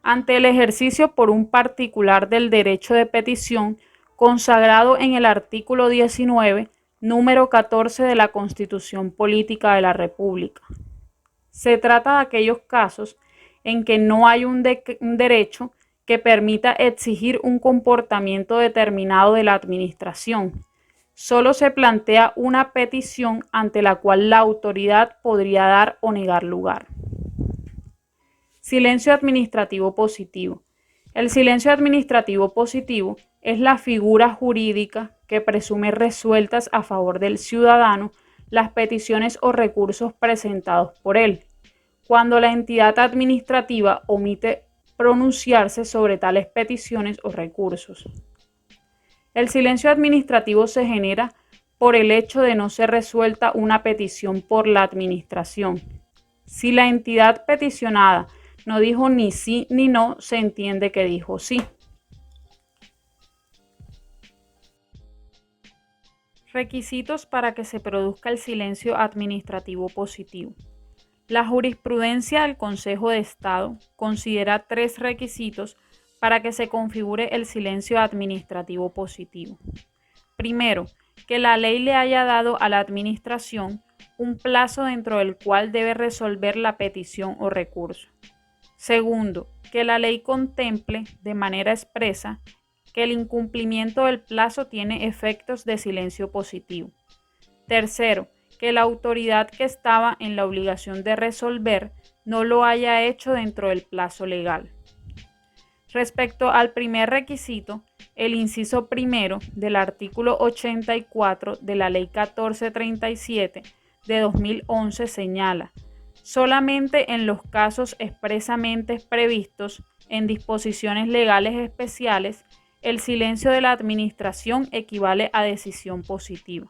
E: ante el ejercicio por un particular del derecho de petición consagrado en el artículo 19, número 14 de la Constitución Política de la República. Se trata de aquellos casos en que no hay un derecho que permita exigir un comportamiento determinado de la administración. Solo se plantea una petición ante la cual la autoridad podría dar o negar lugar. Silencio administrativo positivo. El silencio administrativo positivo es la figura jurídica que presume resueltas a favor del ciudadano las peticiones o recursos presentados por él, cuando la entidad administrativa omite pronunciarse sobre tales peticiones o recursos. El silencio administrativo se genera por el hecho de no ser resuelta una petición por la administración. Si la entidad peticionada no dijo ni sí ni no, se entiende que dijo sí. Requisitos para que se produzca el silencio administrativo positivo. La jurisprudencia del Consejo de Estado considera 3 requisitos para que se configure el silencio administrativo positivo. Primero, que la ley le haya dado a la administración un plazo dentro del cual debe resolver la petición o recurso. Segundo, que la ley contemple de manera expresa que el incumplimiento del plazo tiene efectos de silencio positivo. Tercero, que la autoridad que estaba en la obligación de resolver no lo haya hecho dentro del plazo legal. Respecto al primer requisito, el inciso primero del artículo 84 de la Ley 1437 de 2011 señala: solamente en los casos expresamente previstos en disposiciones legales especiales, el silencio de la administración equivale a decisión positiva.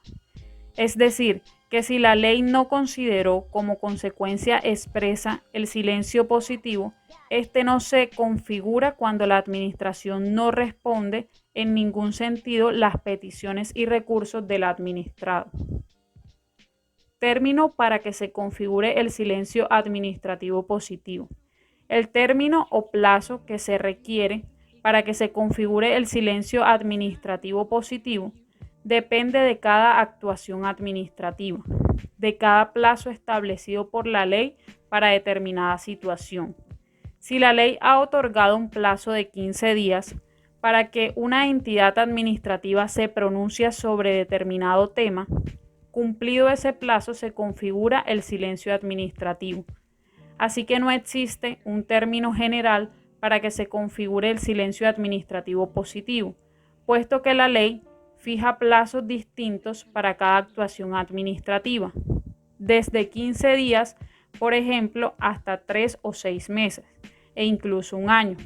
E: Es decir, que si la ley no consideró como consecuencia expresa el silencio positivo, este no se configura cuando la administración no responde en ningún sentido las peticiones y recursos del administrado. Término para que se configure el silencio administrativo positivo. El término o plazo que se requiere para que se configure el silencio administrativo positivo depende de cada actuación administrativa, de cada plazo establecido por la ley para determinada situación. Si la ley ha otorgado un plazo de 15 días para que una entidad administrativa se pronuncie sobre determinado tema, cumplido ese plazo se configura el silencio administrativo. Así que no existe un término general para que se configure el silencio administrativo positivo, puesto que la ley fija plazos distintos para cada actuación administrativa, desde 15 días, por ejemplo, hasta 3 o 6 meses, e incluso un año.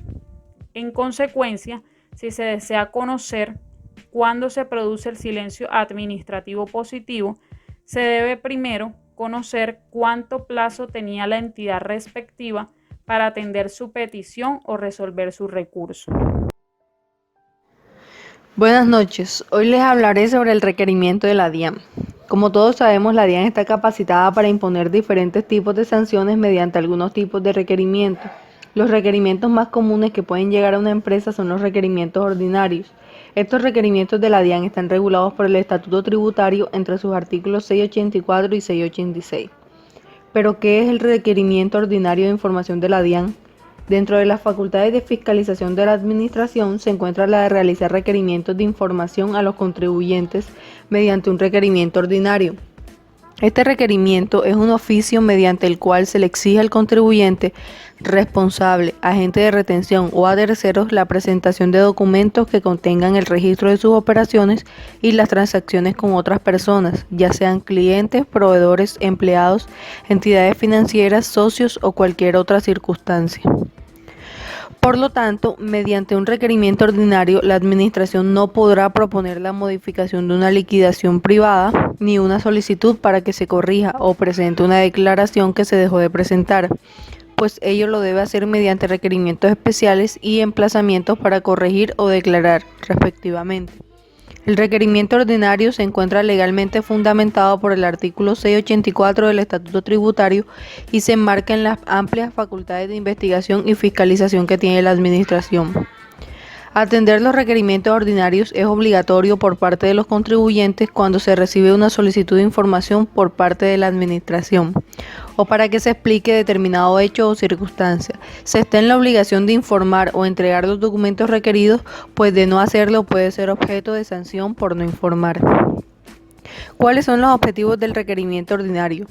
E: En consecuencia, si se desea conocer cuándo se produce el silencio administrativo positivo, se debe primero conocer cuánto plazo tenía la entidad respectiva para atender su petición o resolver su recurso.
F: Buenas noches, hoy les hablaré sobre el requerimiento de la DIAN. Como todos sabemos, la DIAN está capacitada para imponer diferentes tipos de sanciones mediante algunos tipos de requerimientos. Los requerimientos más comunes que pueden llegar a una empresa son los requerimientos ordinarios. Estos requerimientos de la DIAN están regulados por el Estatuto Tributario entre sus artículos 684 y 686. ¿Pero qué es el requerimiento ordinario de información de la DIAN? Dentro de las facultades de fiscalización de la Administración se encuentra la de realizar requerimientos de información a los contribuyentes mediante un requerimiento ordinario. Este requerimiento es un oficio mediante el cual se le exige al contribuyente responsable, agente de retención o a terceros la presentación de documentos que contengan el registro de sus operaciones y las transacciones con otras personas, ya sean clientes, proveedores, empleados, entidades financieras, socios o cualquier otra circunstancia. Por lo tanto, mediante un requerimiento ordinario, la Administración no podrá proponer la modificación de una liquidación privada ni una solicitud para que se corrija o presente una declaración que se dejó de presentar, pues ello lo debe hacer mediante requerimientos especiales y emplazamientos para corregir o declarar, respectivamente. El requerimiento ordinario se encuentra legalmente fundamentado por el artículo 684 del Estatuto Tributario y se enmarca en las amplias facultades de investigación y fiscalización que tiene la Administración. Atender los requerimientos ordinarios es obligatorio por parte de los contribuyentes cuando se recibe una solicitud de información por parte de la Administración o para que se explique determinado hecho o circunstancia. Se está en la obligación de informar o entregar los documentos requeridos, pues de no hacerlo puede ser objeto de sanción por no informar. ¿Cuáles son los objetivos del requerimiento ordinario?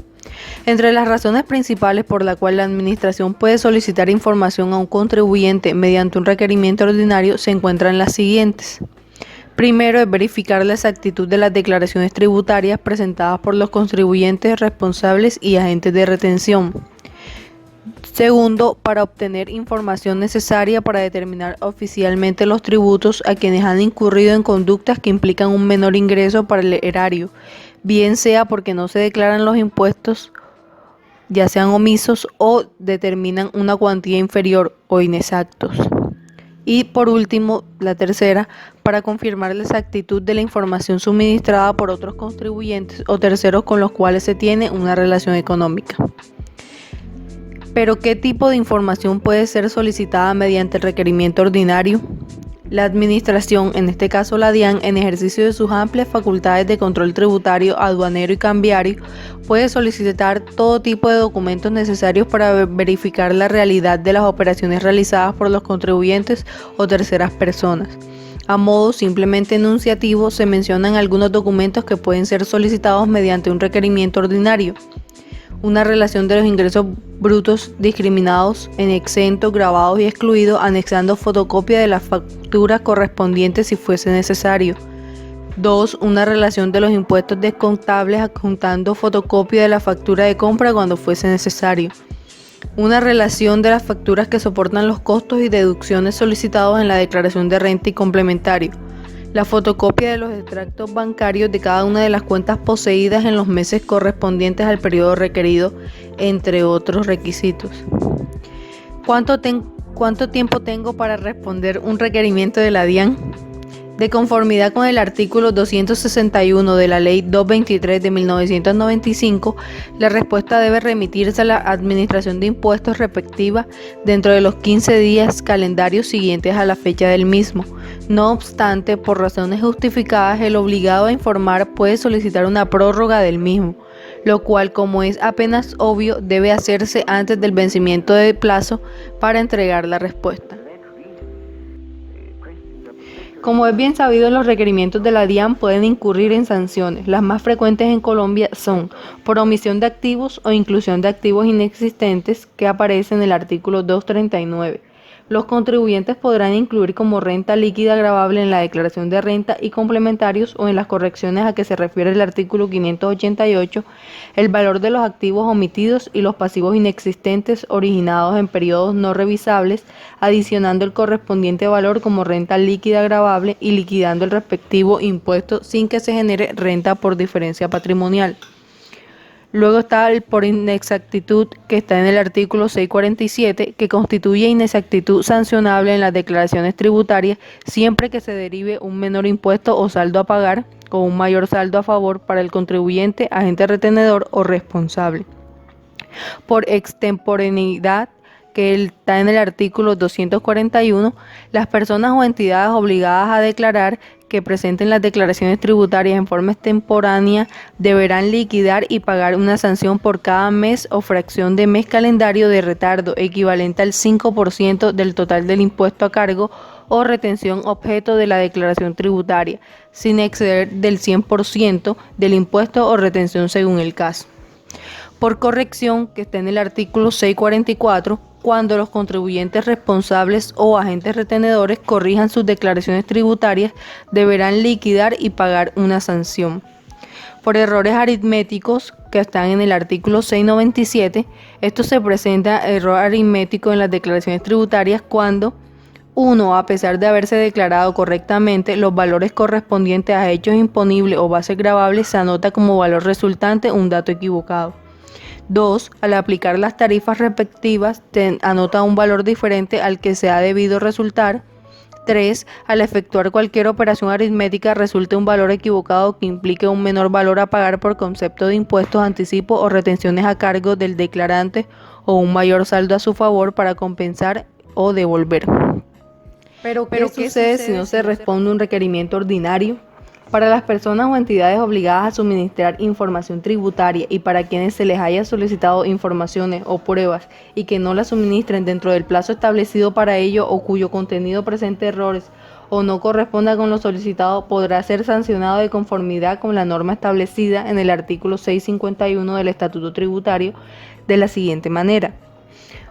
F: Entre las razones principales por la cual la Administración puede solicitar información a un contribuyente mediante un requerimiento ordinario se encuentran las siguientes. Primero es verificar la exactitud de las declaraciones tributarias presentadas por los contribuyentes responsables y agentes de retención. Segundo, para obtener información necesaria para determinar oficialmente los tributos a quienes han incurrido en conductas que implican un menor ingreso para el erario, bien sea porque no se declaran los impuestos, ya sean omisos o determinan una cuantía inferior o inexactos. Y por último, la tercera, para confirmar la exactitud de la información suministrada por otros contribuyentes o terceros con los cuales se tiene una relación económica. ¿Pero qué tipo de información puede ser solicitada mediante el requerimiento ordinario? La Administración, en este caso la DIAN, en ejercicio de sus amplias facultades de control tributario, aduanero y cambiario, puede solicitar todo tipo de documentos necesarios para verificar la realidad de las operaciones realizadas por los contribuyentes o terceras personas. A modo simplemente enunciativo, se mencionan algunos documentos que pueden ser solicitados mediante un requerimiento ordinario. Una relación de los ingresos brutos discriminados en exentos, grabados y excluidos, anexando fotocopia de las facturas correspondientes si fuese necesario. 2. Una relación de los impuestos descontables adjuntando fotocopia de la factura de compra cuando fuese necesario. Una relación de las facturas que soportan los costos y deducciones solicitados en la declaración de renta y complementario. La fotocopia de los extractos bancarios de cada una de las cuentas poseídas en los meses correspondientes al periodo requerido, entre otros requisitos. ¿Cuánto tiempo tengo para responder un requerimiento de la DIAN? De conformidad con el artículo 261 de la Ley 223 de 1995, la respuesta debe remitirse a la Administración de Impuestos respectiva dentro de los 15 días calendarios siguientes a la fecha del mismo. No obstante, por razones justificadas, el obligado a informar puede solicitar una prórroga del mismo, lo cual, como es apenas obvio, debe hacerse antes del vencimiento del plazo para entregar la respuesta. Como es bien sabido, los requerimientos de la DIAN pueden incurrir en sanciones. Las más frecuentes en Colombia son por omisión de activos o inclusión de activos inexistentes que aparece en el artículo 239. Los contribuyentes podrán incluir como renta líquida gravable en la declaración de renta y complementarios o en las correcciones a que se refiere el artículo 588 el valor de los activos omitidos y los pasivos inexistentes originados en periodos no revisables, adicionando el correspondiente valor como renta líquida gravable y liquidando el respectivo impuesto sin que se genere renta por diferencia patrimonial. Luego está el por inexactitud, que está en el artículo 647, que constituye inexactitud sancionable en las declaraciones tributarias siempre que se derive un menor impuesto o saldo a pagar con un mayor saldo a favor para el contribuyente, agente retenedor o responsable. Por extemporaneidad, que está en el artículo 241, las personas o entidades obligadas a declarar que presenten las declaraciones tributarias en forma extemporánea deberán liquidar y pagar una sanción por cada mes o fracción de mes calendario de retardo equivalente al 5% del total del impuesto a cargo o retención objeto de la declaración tributaria, sin exceder del 100% del impuesto o retención según el caso. Por corrección, que está en el artículo 644, cuando los contribuyentes responsables o agentes retenedores corrijan sus declaraciones tributarias, deberán liquidar y pagar una sanción. Por errores aritméticos, que están en el artículo 697, esto se presenta error aritmético en las declaraciones tributarias cuando 1. A pesar de haberse declarado correctamente, los valores correspondientes a hechos imponibles o bases gravables se anota como valor resultante un dato equivocado. 2. Al aplicar las tarifas respectivas, anota un valor diferente al que se ha debido resultar. 3. Al efectuar cualquier operación aritmética resulte un valor equivocado que implique un menor valor a pagar por concepto de impuestos, anticipos o retenciones a cargo del declarante o un mayor saldo a su favor para compensar o devolver. ¿Pero qué sucede si no se responde un requerimiento ordinario? Para las personas o entidades obligadas a suministrar información tributaria y para quienes se les haya solicitado informaciones o pruebas y que no las suministren dentro del plazo establecido para ello o cuyo contenido presente errores o no corresponda con lo solicitado, podrá ser sancionado de conformidad con la norma establecida en el artículo 651 del Estatuto Tributario de la siguiente manera.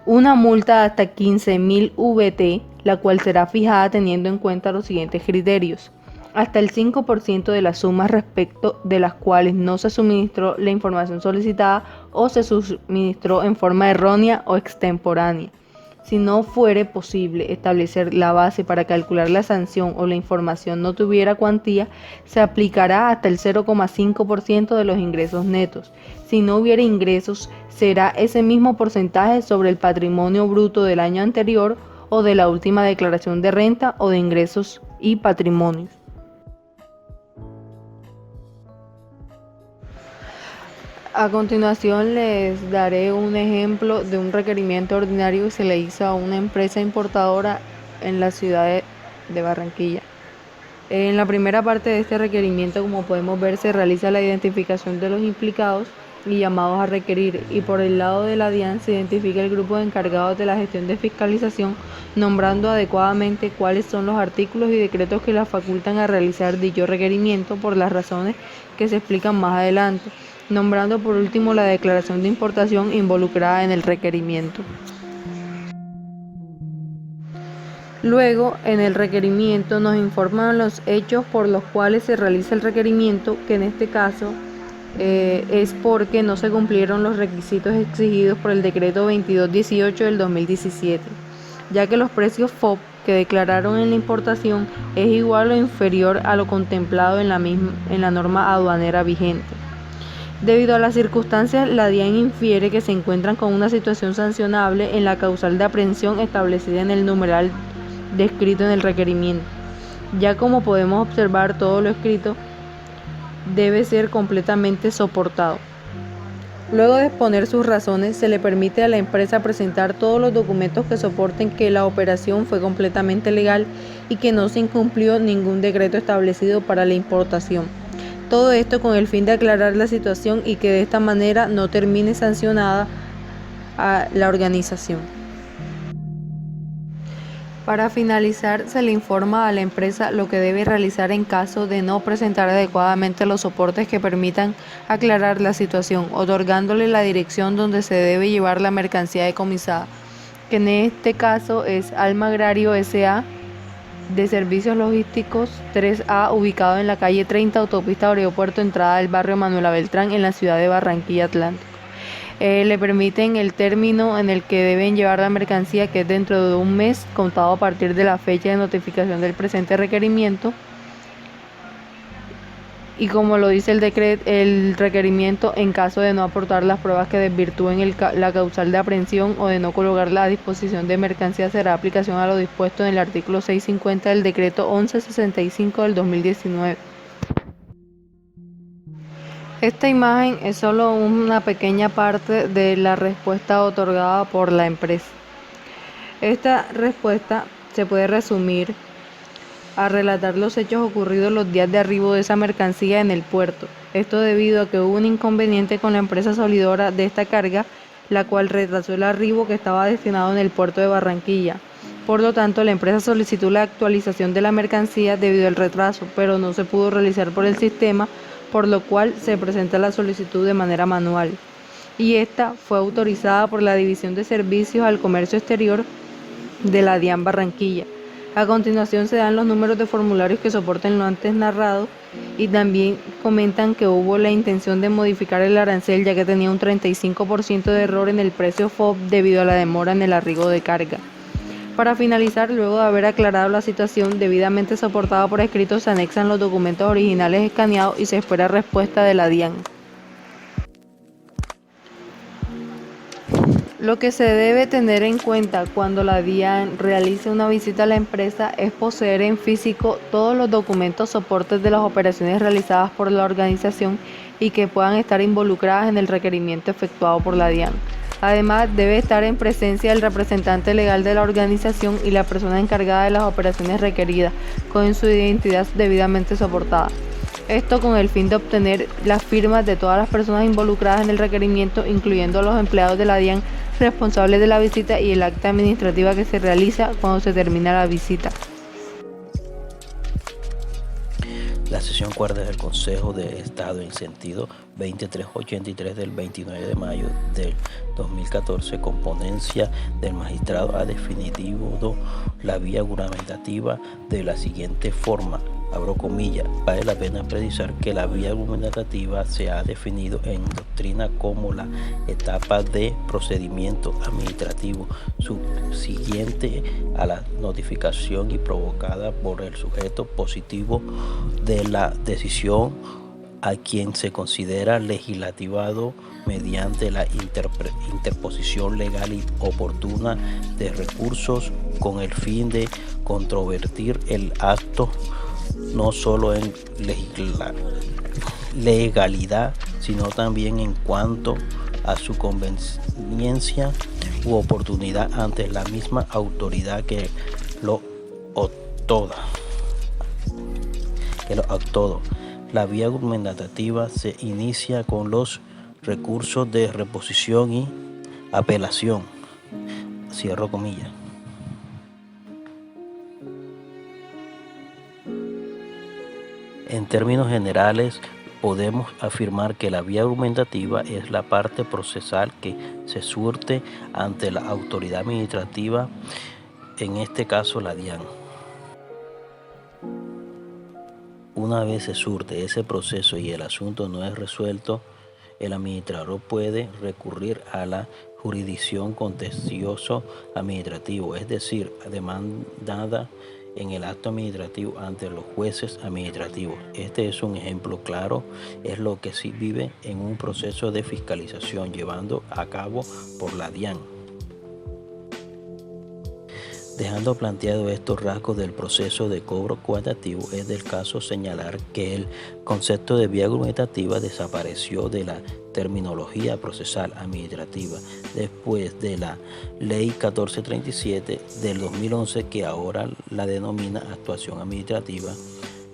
F: Una multa de hasta 15.000 VT, la cual será fijada teniendo en cuenta los siguientes criterios. Hasta el 5% de las sumas respecto de las cuales no se suministró la información solicitada o se suministró en forma errónea o extemporánea. Si no fuere posible establecer la base para calcular la sanción o la información no tuviera cuantía, se aplicará hasta el 0,5% de los ingresos netos. Si no hubiera ingresos, será ese mismo porcentaje sobre el patrimonio bruto del año anterior o de la última declaración de renta o de ingresos y patrimonios. A continuación les daré un ejemplo de un requerimiento ordinario que se le hizo a una empresa importadora en la ciudad de Barranquilla. En la primera parte de este requerimiento, como podemos ver, se realiza la identificación de los implicados y llamados a requerir, y por el lado de la DIAN se identifica el grupo de encargados de la gestión de fiscalización, nombrando adecuadamente cuáles son los artículos y decretos que la facultan a realizar dicho requerimiento por las razones que se explican más adelante, nombrando por último la declaración de importación involucrada en el requerimiento. Luego, en el requerimiento nos informan los hechos por los cuales se realiza el requerimiento, que en este caso es porque no se cumplieron los requisitos exigidos por el decreto 2218 del 2017, ya que los precios FOB que declararon en la importación es igual o inferior a lo contemplado en la norma aduanera vigente. Debido a las circunstancias, la DIAN infiere que se encuentran con una situación sancionable en la causal de aprehensión establecida en el numeral descrito en el requerimiento. Ya como podemos observar, todo lo escrito debe ser completamente soportado. Luego de exponer sus razones, se le permite a la empresa presentar todos los documentos que soporten que la operación fue completamente legal y que no se incumplió ningún decreto establecido para la importación. Todo esto con el fin de aclarar la situación y que de esta manera no termine sancionada a la organización. Para finalizar, se le informa a la empresa lo que debe realizar en caso de no presentar adecuadamente los soportes que permitan aclarar la situación, otorgándole la dirección donde se debe llevar la mercancía decomisada, que en este caso es Alma Agrario S.A. de Servicios Logísticos 3A, ubicado en la calle 30, autopista Aeropuerto, entrada del barrio Manuela Beltrán, en la ciudad de Barranquilla Atlántico. Le permiten el término en el que deben llevar la mercancía, que es dentro de un mes, contado a partir de la fecha de notificación del presente requerimiento. y como lo dice el requerimiento, en caso de no aportar las pruebas que desvirtúen la causal de aprehensión o de no colocarla a disposición de mercancía, será aplicación a lo dispuesto en el artículo 650 del decreto 1165 del 2019. Esta imagen es solo una pequeña parte de la respuesta otorgada por la empresa. Esta respuesta se puede resumir a relatar los hechos ocurridos los días de arribo de esa mercancía en el puerto. Esto debido a que hubo un inconveniente con la empresa solidora de esta carga, la cual retrasó el arribo que estaba destinado en el puerto de Barranquilla. Por lo tanto, la empresa solicitó la actualización de la mercancía debido al retraso, pero no se pudo realizar por el sistema, por lo cual se presenta la solicitud de manera manual. Y esta fue autorizada por la División de Servicios al Comercio Exterior de la DIAN Barranquilla. A continuación se dan los números de formularios que soporten lo antes narrado y también comentan que hubo la intención de modificar el arancel ya que tenía un 35% de error en el precio FOB debido a la demora en el arribo de carga. Para finalizar, luego de haber aclarado la situación debidamente soportada por escrito, se anexan los documentos originales escaneados y se espera respuesta de la DIAN. Lo que se debe tener en cuenta cuando la DIAN realice una visita a la empresa es poseer en físico todos los documentos soportes de las operaciones realizadas por la organización y que puedan estar involucradas en el requerimiento efectuado por la DIAN. Además, debe estar en presencia del representante legal de la organización y la persona encargada de las operaciones requeridas, con su identidad debidamente soportada. Esto con el fin de obtener las firmas de todas las personas involucradas en el requerimiento, incluyendo a los empleados de la DIAN responsables de la visita y el acta administrativa que se realiza cuando se termina la visita.
G: La sesión cuarta del Consejo de Estado en sentido 2383 del 29 de mayo del 2014, con ponencia del magistrado, ha definido la vía argumentativa de la siguiente forma. Abro comillas, vale la pena precisar que la vía argumentativa se ha definido en doctrina como la etapa de procedimiento administrativo subsiguiente a la notificación y provocada por el sujeto positivo de la decisión a quien se considera legislativado mediante la interposición legal y oportuna de recursos con el fin de controvertir el acto no solo en legalidad, sino también en cuanto a su conveniencia u oportunidad ante la misma autoridad que lo actuó. La vía argumentativa se inicia con los recursos de reposición y apelación. Cierro comillas. En términos generales, podemos afirmar que la vía argumentativa es la parte procesal que se surte ante la autoridad administrativa, en este caso la DIAN. Una vez se surte ese proceso y el asunto no es resuelto, el administrador puede recurrir a la jurisdicción contencioso administrativo, es decir, demandada en el acto administrativo ante los jueces administrativos. Este es un ejemplo claro, es lo que se vive en un proceso de fiscalización llevando a cabo por la DIAN. Dejando planteado estos rasgos del proceso de cobro cuantitativo, es del caso señalar que el concepto de vía argumentativa desapareció de la terminología procesal administrativa después de la Ley 1437 del 2011, que ahora la denomina actuación administrativa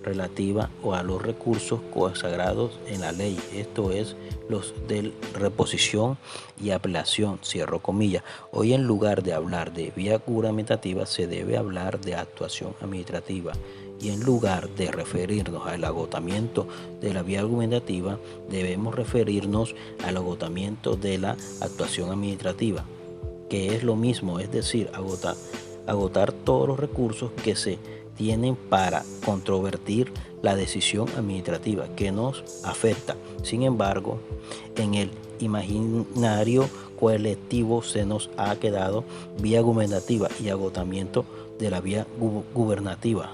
G: relativa a los recursos consagrados en la ley, esto es, los de reposición y apelación, cierro comillas. Hoy, en lugar de hablar de vía argumentativa, se debe hablar de actuación administrativa, y en lugar de referirnos al agotamiento de la vía argumentativa, debemos referirnos al agotamiento de la actuación administrativa, que es lo mismo, es decir, agotar todos los recursos que se tienen para controvertir la decisión administrativa que nos afecta. Sin embargo, en el imaginario colectivo se nos ha quedado vía argumentativa y agotamiento de la vía gubernativa.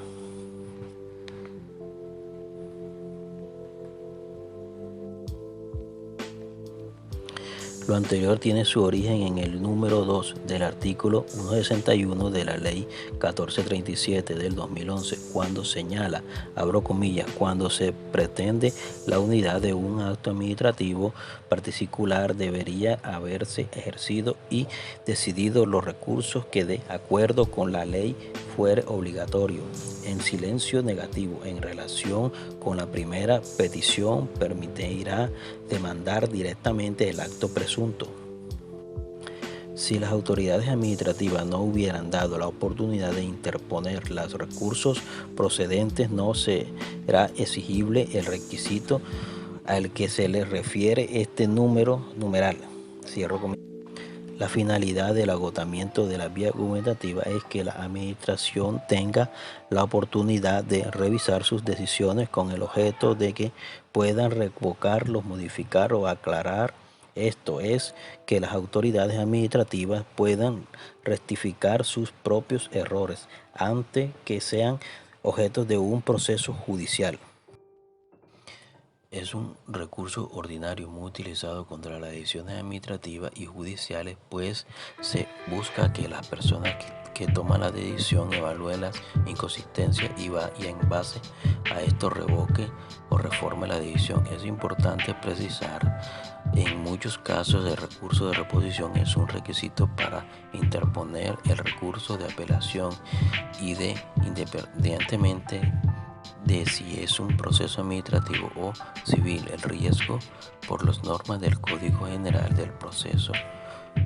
G: Lo anterior tiene su origen en el número 2 del artículo 161 de la Ley 1437 del 2011, cuando señala, abro comillas, cuando se pretende la unidad de un acto administrativo particular debería haberse ejercido y decidido los recursos que de acuerdo con la ley fuere obligatorio. En silencio negativo en relación con la primera petición permitirá demandar directamente el acto presunto. Si las autoridades administrativas no hubieran dado la oportunidad de interponer los recursos procedentes, no será exigible el requisito al que se le refiere este numeral. Cierro comillas. La finalidad del agotamiento de la vía argumentativa es que la administración tenga la oportunidad de revisar sus decisiones con el objeto de que puedan revocarlos, modificar o aclarar. Esto es, que las autoridades administrativas puedan rectificar sus propios errores antes que sean objeto de un proceso judicial. Es un recurso ordinario muy utilizado contra las decisiones administrativas y judiciales, pues se busca que las personas que toman la decisión evalúen las inconsistencias y en base a esto revoque o reforme la decisión. Es importante precisar, en muchos casos el recurso de reposición es un requisito para interponer el recurso de apelación y independientemente de si es un proceso administrativo o civil, el riesgo por las normas del Código General del Proceso.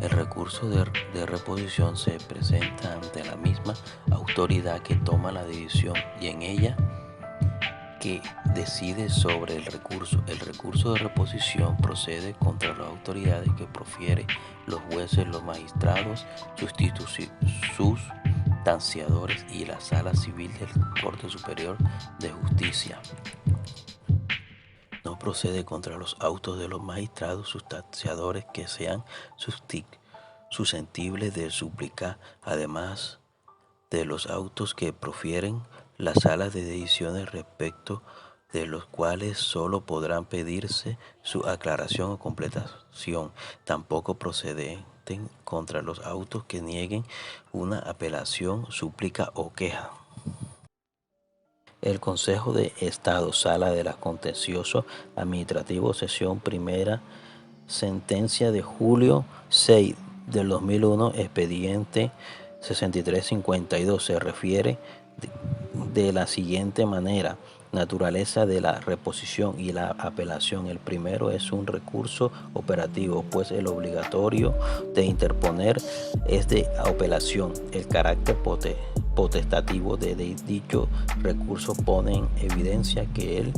G: El recurso de reposición se presenta ante la misma autoridad que toma la decisión y en ella que decide sobre el recurso. El recurso de reposición procede contra las autoridades que profieren los jueces, los magistrados, sus sustanciadores y la Sala Civil del Corte Superior de Justicia. No procede contra los autos de los magistrados sustanciadores que sean susceptibles de súplica, además de los autos que profieren las salas de decisiones respecto de los cuales solo podrán pedirse su aclaración o completación. Tampoco proceden contra los autos que nieguen una apelación, súplica o queja. El Consejo de Estado, Sala de los Contenciosos Administrativos, sesión primera, sentencia de julio 6 del 2001, expediente 6352, se refiere de la siguiente manera: naturaleza de la reposición y la apelación. El primero es un recurso operativo, pues el obligatorio de interponer es de apelación. El carácter potestativo de dicho recurso pone en evidencia que el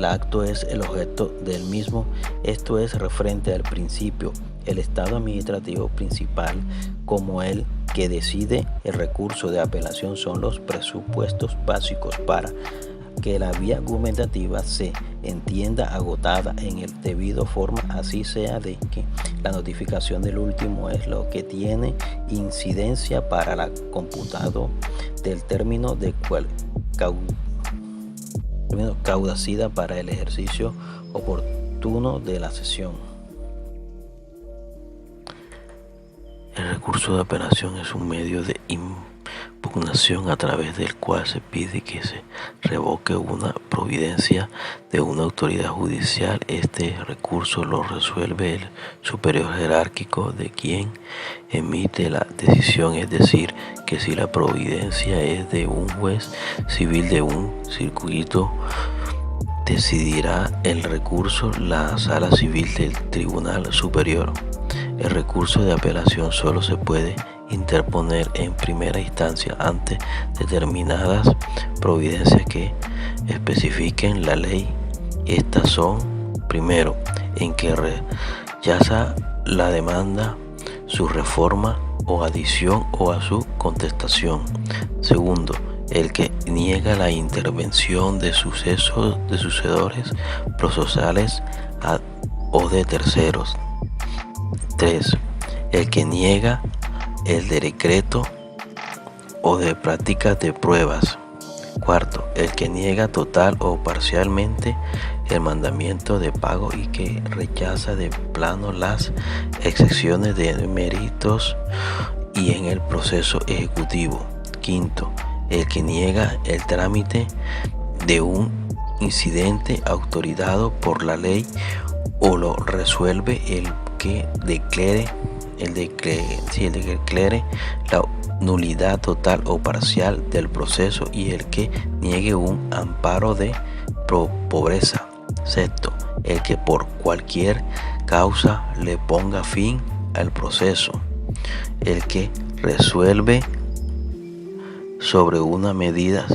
G: acto es el objeto del mismo. Esto es referente al principio. El estado administrativo principal, como el que decide el recurso de apelación, son los presupuestos básicos para que la vía argumentativa se entienda agotada en el debido forma, así sea de que la notificación del último es lo que tiene incidencia para la computado del término de caducidad para el ejercicio oportuno de la sesión. El recurso de apelación es un medio de impugnación a través del cual se pide que se revoque una providencia de una autoridad judicial. Este recurso lo resuelve el superior jerárquico de quien emite la decisión, es decir, que si la providencia es de un juez civil de un circuito, decidirá el recurso la Sala Civil del Tribunal Superior. El recurso de apelación solo se puede interponer en primera instancia ante determinadas providencias que especifiquen la ley. Estas son: primero, en que rechaza la demanda, su reforma o adición o a su contestación. Segundo, el que niega la intervención de sucesores procesales o de terceros. 3. El que niega el decreto o de prácticas de pruebas. 4. El que niega total o parcialmente el mandamiento de pago y que rechaza de plano las excepciones de méritos y en el proceso ejecutivo. Quinto, el que niega el trámite de un incidente autorizado por la ley o lo resuelve el que declare la nulidad total o parcial del proceso y el que niegue un amparo de pobreza. Sexto, el que por cualquier causa le ponga fin al proceso, el que resuelve sobre una medida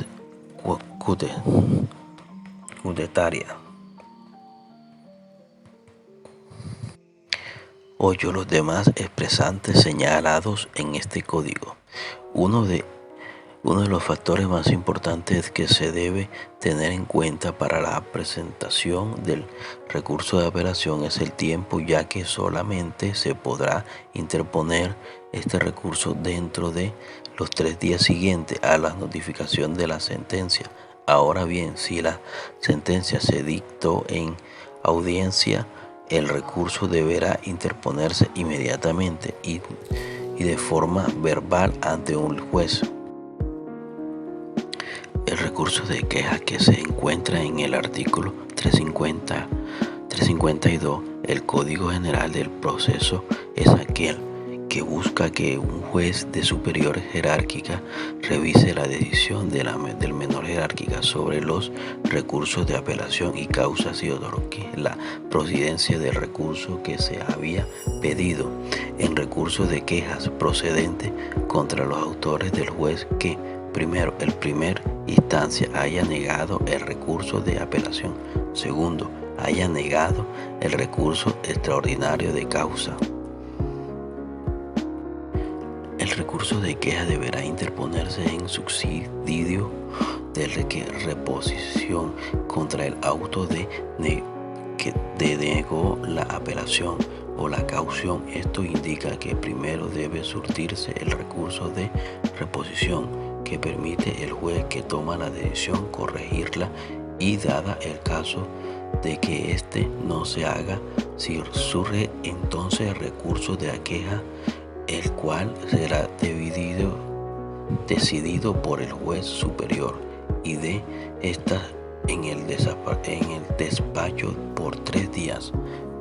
G: cudetaria. 8. Los demás expresantes señalados en este código. Uno de los factores más importantes que se debe tener en cuenta para la presentación del recurso de apelación es el tiempo, ya que solamente se podrá interponer este recurso dentro de los 3 días siguientes a la notificación de la sentencia. Ahora bien, si la sentencia se dictó en audiencia, el recurso deberá interponerse inmediatamente y de forma verbal ante un juez. El recurso de queja que se encuentra en el artículo 352 del Código General del Proceso es aquel que busca que un juez de superior jerárquica revise la decisión del menor jerárquica sobre los recursos de apelación y causas y otorgue la procedencia del recurso que se había pedido. En recursos de quejas procedente contra los autores del juez que primero, en primera instancia haya negado el recurso de apelación, segundo, haya negado el recurso extraordinario de causa. El recurso de queja deberá interponerse en subsidio de reposición contra el auto que denegó la apelación o la caución. Esto indica que primero debe surtirse el recurso de reposición que permite el juez que toma la decisión corregirla y dada el caso de que éste no se haga, si surge entonces el recurso de queja, el cual será decidido por el juez superior y de esta en el despacho por 3 días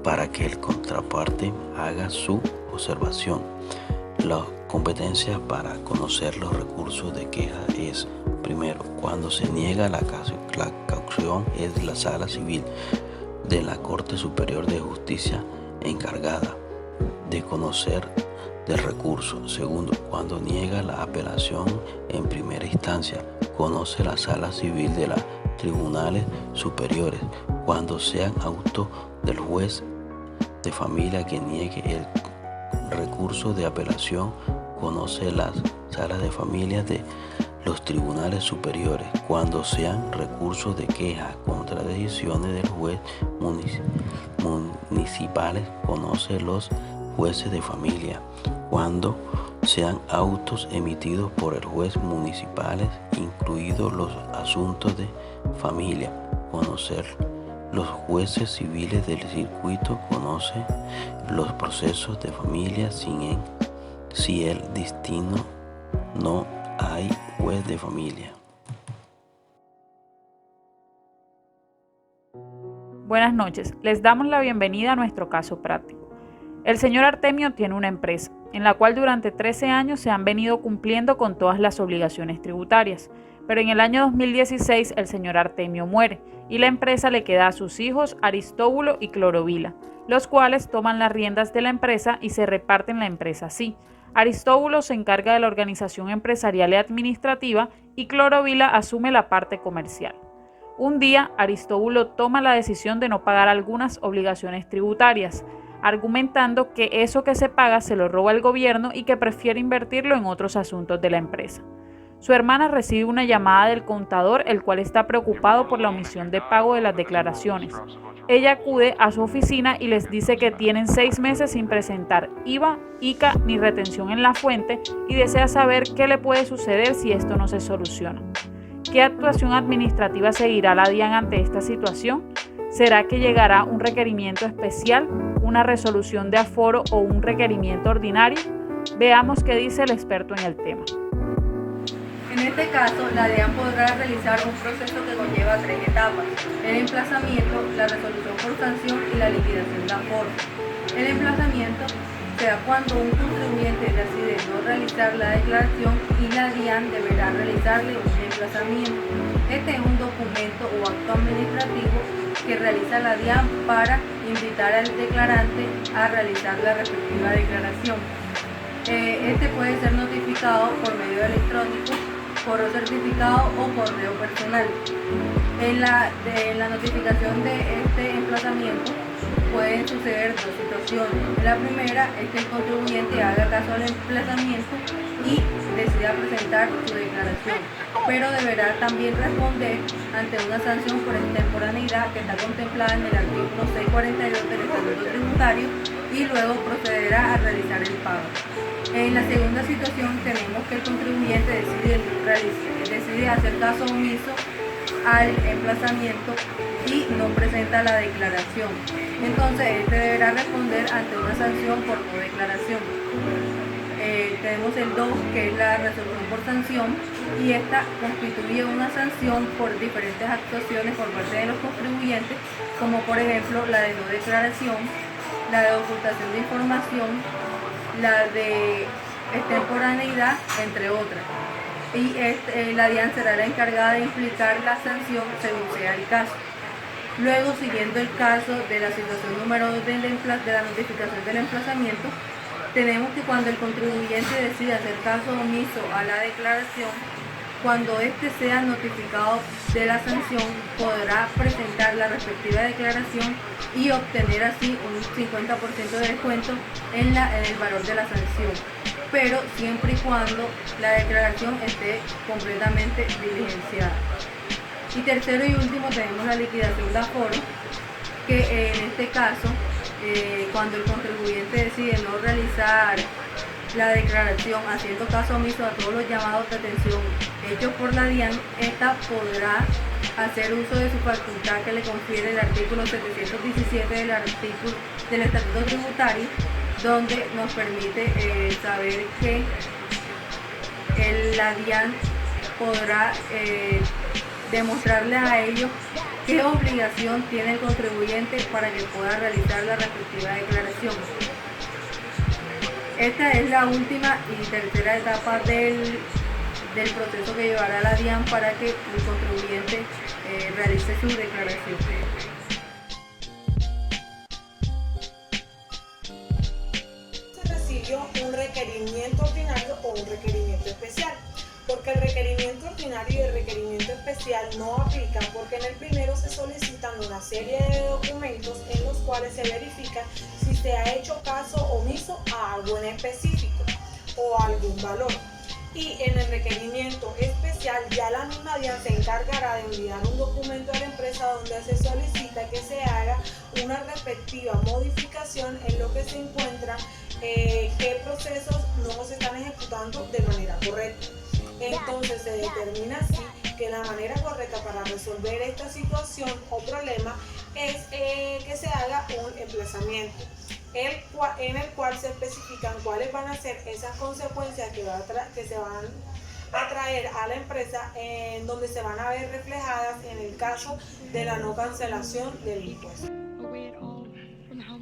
G: para que el contraparte haga su observación. La competencia para conocer los recursos de queja es, primero, cuando se niega la caución es la Sala Civil de la Corte Superior de Justicia encargada de conocer del recurso. Segundo, cuando niega la apelación en primera instancia, conoce la Sala Civil de los Tribunales Superiores. Cuando sean autos del juez de familia que niegue el recurso de apelación, conoce las salas de familia de los Tribunales Superiores. Cuando sean recursos de queja contra decisiones del juez municipales, conoce los jueces de familia. Cuando sean autos emitidos por el juez municipales, incluidos los asuntos de familia, conocer los jueces civiles del circuito, conoce los procesos de familia si el destino no hay juez de familia.
E: Buenas noches, les damos la bienvenida a nuestro caso práctico. El señor Artemio tiene una empresa, en la cual durante 13 años se han venido cumpliendo con todas las obligaciones tributarias, pero en el año 2016 el señor Artemio muere y la empresa le queda a sus hijos Aristóbulo y Clorovila, los cuales toman las riendas de la empresa y se reparten la empresa así. Aristóbulo se encarga de la organización empresarial y administrativa y Clorovila asume la parte comercial. Un día, Aristóbulo toma la decisión de no pagar algunas obligaciones tributarias, argumentando que eso que se paga se lo roba el gobierno y que prefiere invertirlo en otros asuntos de la empresa. Su hermana recibe una llamada del contador, el cual está preocupado por la omisión de pago de las declaraciones. Ella acude a su oficina y les dice que tienen 6 meses sin presentar IVA, ICA ni retención en la fuente y desea saber qué le puede suceder si esto no se soluciona. ¿Qué actuación administrativa seguirá la DIAN ante esta situación? ¿Será que llegará un requerimiento especial, una resolución de aforo o un requerimiento ordinario? Veamos qué dice el experto en el tema.
F: En este caso, la DIAN podrá realizar un proceso que conlleva 3 etapas: el emplazamiento, la resolución por sanción y la liquidación de aforo. El emplazamiento se da cuando un contribuyente decide no realizar la declaración y la DIAN deberá realizarle un emplazamiento. Este es un documento o acto administrativo que realiza la DIAN para invitar al declarante a realizar la respectiva declaración. Este puede ser notificado por medio electrónico, correo certificado o correo personal. En la notificación de este emplazamiento pueden suceder 2 situaciones. La primera es que el contribuyente haga caso al emplazamiento y decida presentar su declaración, pero deberá también responder ante una sanción por extemporaneidad que está contemplada en el artículo 642 del Estatuto Tributario y luego procederá a realizar el pago. En la segunda situación tenemos que el contribuyente decide hacer caso omiso al emplazamiento y no presenta la declaración. Entonces, este deberá responder ante una sanción por no declaración. Tenemos el 2, que es la resolución por sanción, y esta constituye una sanción por diferentes actuaciones por parte de los contribuyentes, como por ejemplo la de no declaración, la de ocultación de información, la de extemporaneidad, entre otras. Y la DIAN será la encargada de implicar la sanción según sea el caso. Luego, siguiendo el caso de la situación número 2 de la notificación del emplazamiento, tenemos que cuando el contribuyente decide hacer caso omiso a la declaración, cuando éste sea notificado de la sanción, podrá presentar la respectiva declaración y obtener así un 50% de descuento en el valor de la sanción, pero siempre y cuando la declaración esté completamente diligenciada. Y tercero y último tenemos la liquidación de aforo, que en este caso, cuando el contribuyente decide no realizar la declaración haciendo caso omiso a todos los llamados de atención hechos por la DIAN, esta podrá hacer uso de su facultad que le confiere el artículo 717 del Estatuto Tributario, donde nos permite saber que la DIAN podrá demostrarle a ellos qué obligación tiene el contribuyente para que pueda realizar la respectiva declaración. Esta es la última y tercera etapa del proceso que llevará la DIAN para que el contribuyente realice su declaración.
B: Se recibió un requerimiento ordinario o un requerimiento especial, porque el requerimiento ordinario y el requerimiento especial no aplican, porque en el primero se solicitan una serie de documentos en los cuales se verifica si se ha hecho caso omiso a algo en específico o algún valor. Y en el requerimiento especial ya la misma DIAN se encargará de enviar un documento a la empresa donde se solicita que se haga una respectiva modificación en lo que se encuentra qué procesos no se están ejecutando de manera correcta. Entonces se determina así que la manera correcta para resolver esta situación o problema es que se haga un emplazamiento en el cual se especifican cuáles van a ser esas consecuencias que se van a traer a la empresa, en donde se van a ver reflejadas en el caso de la no cancelación del impuesto.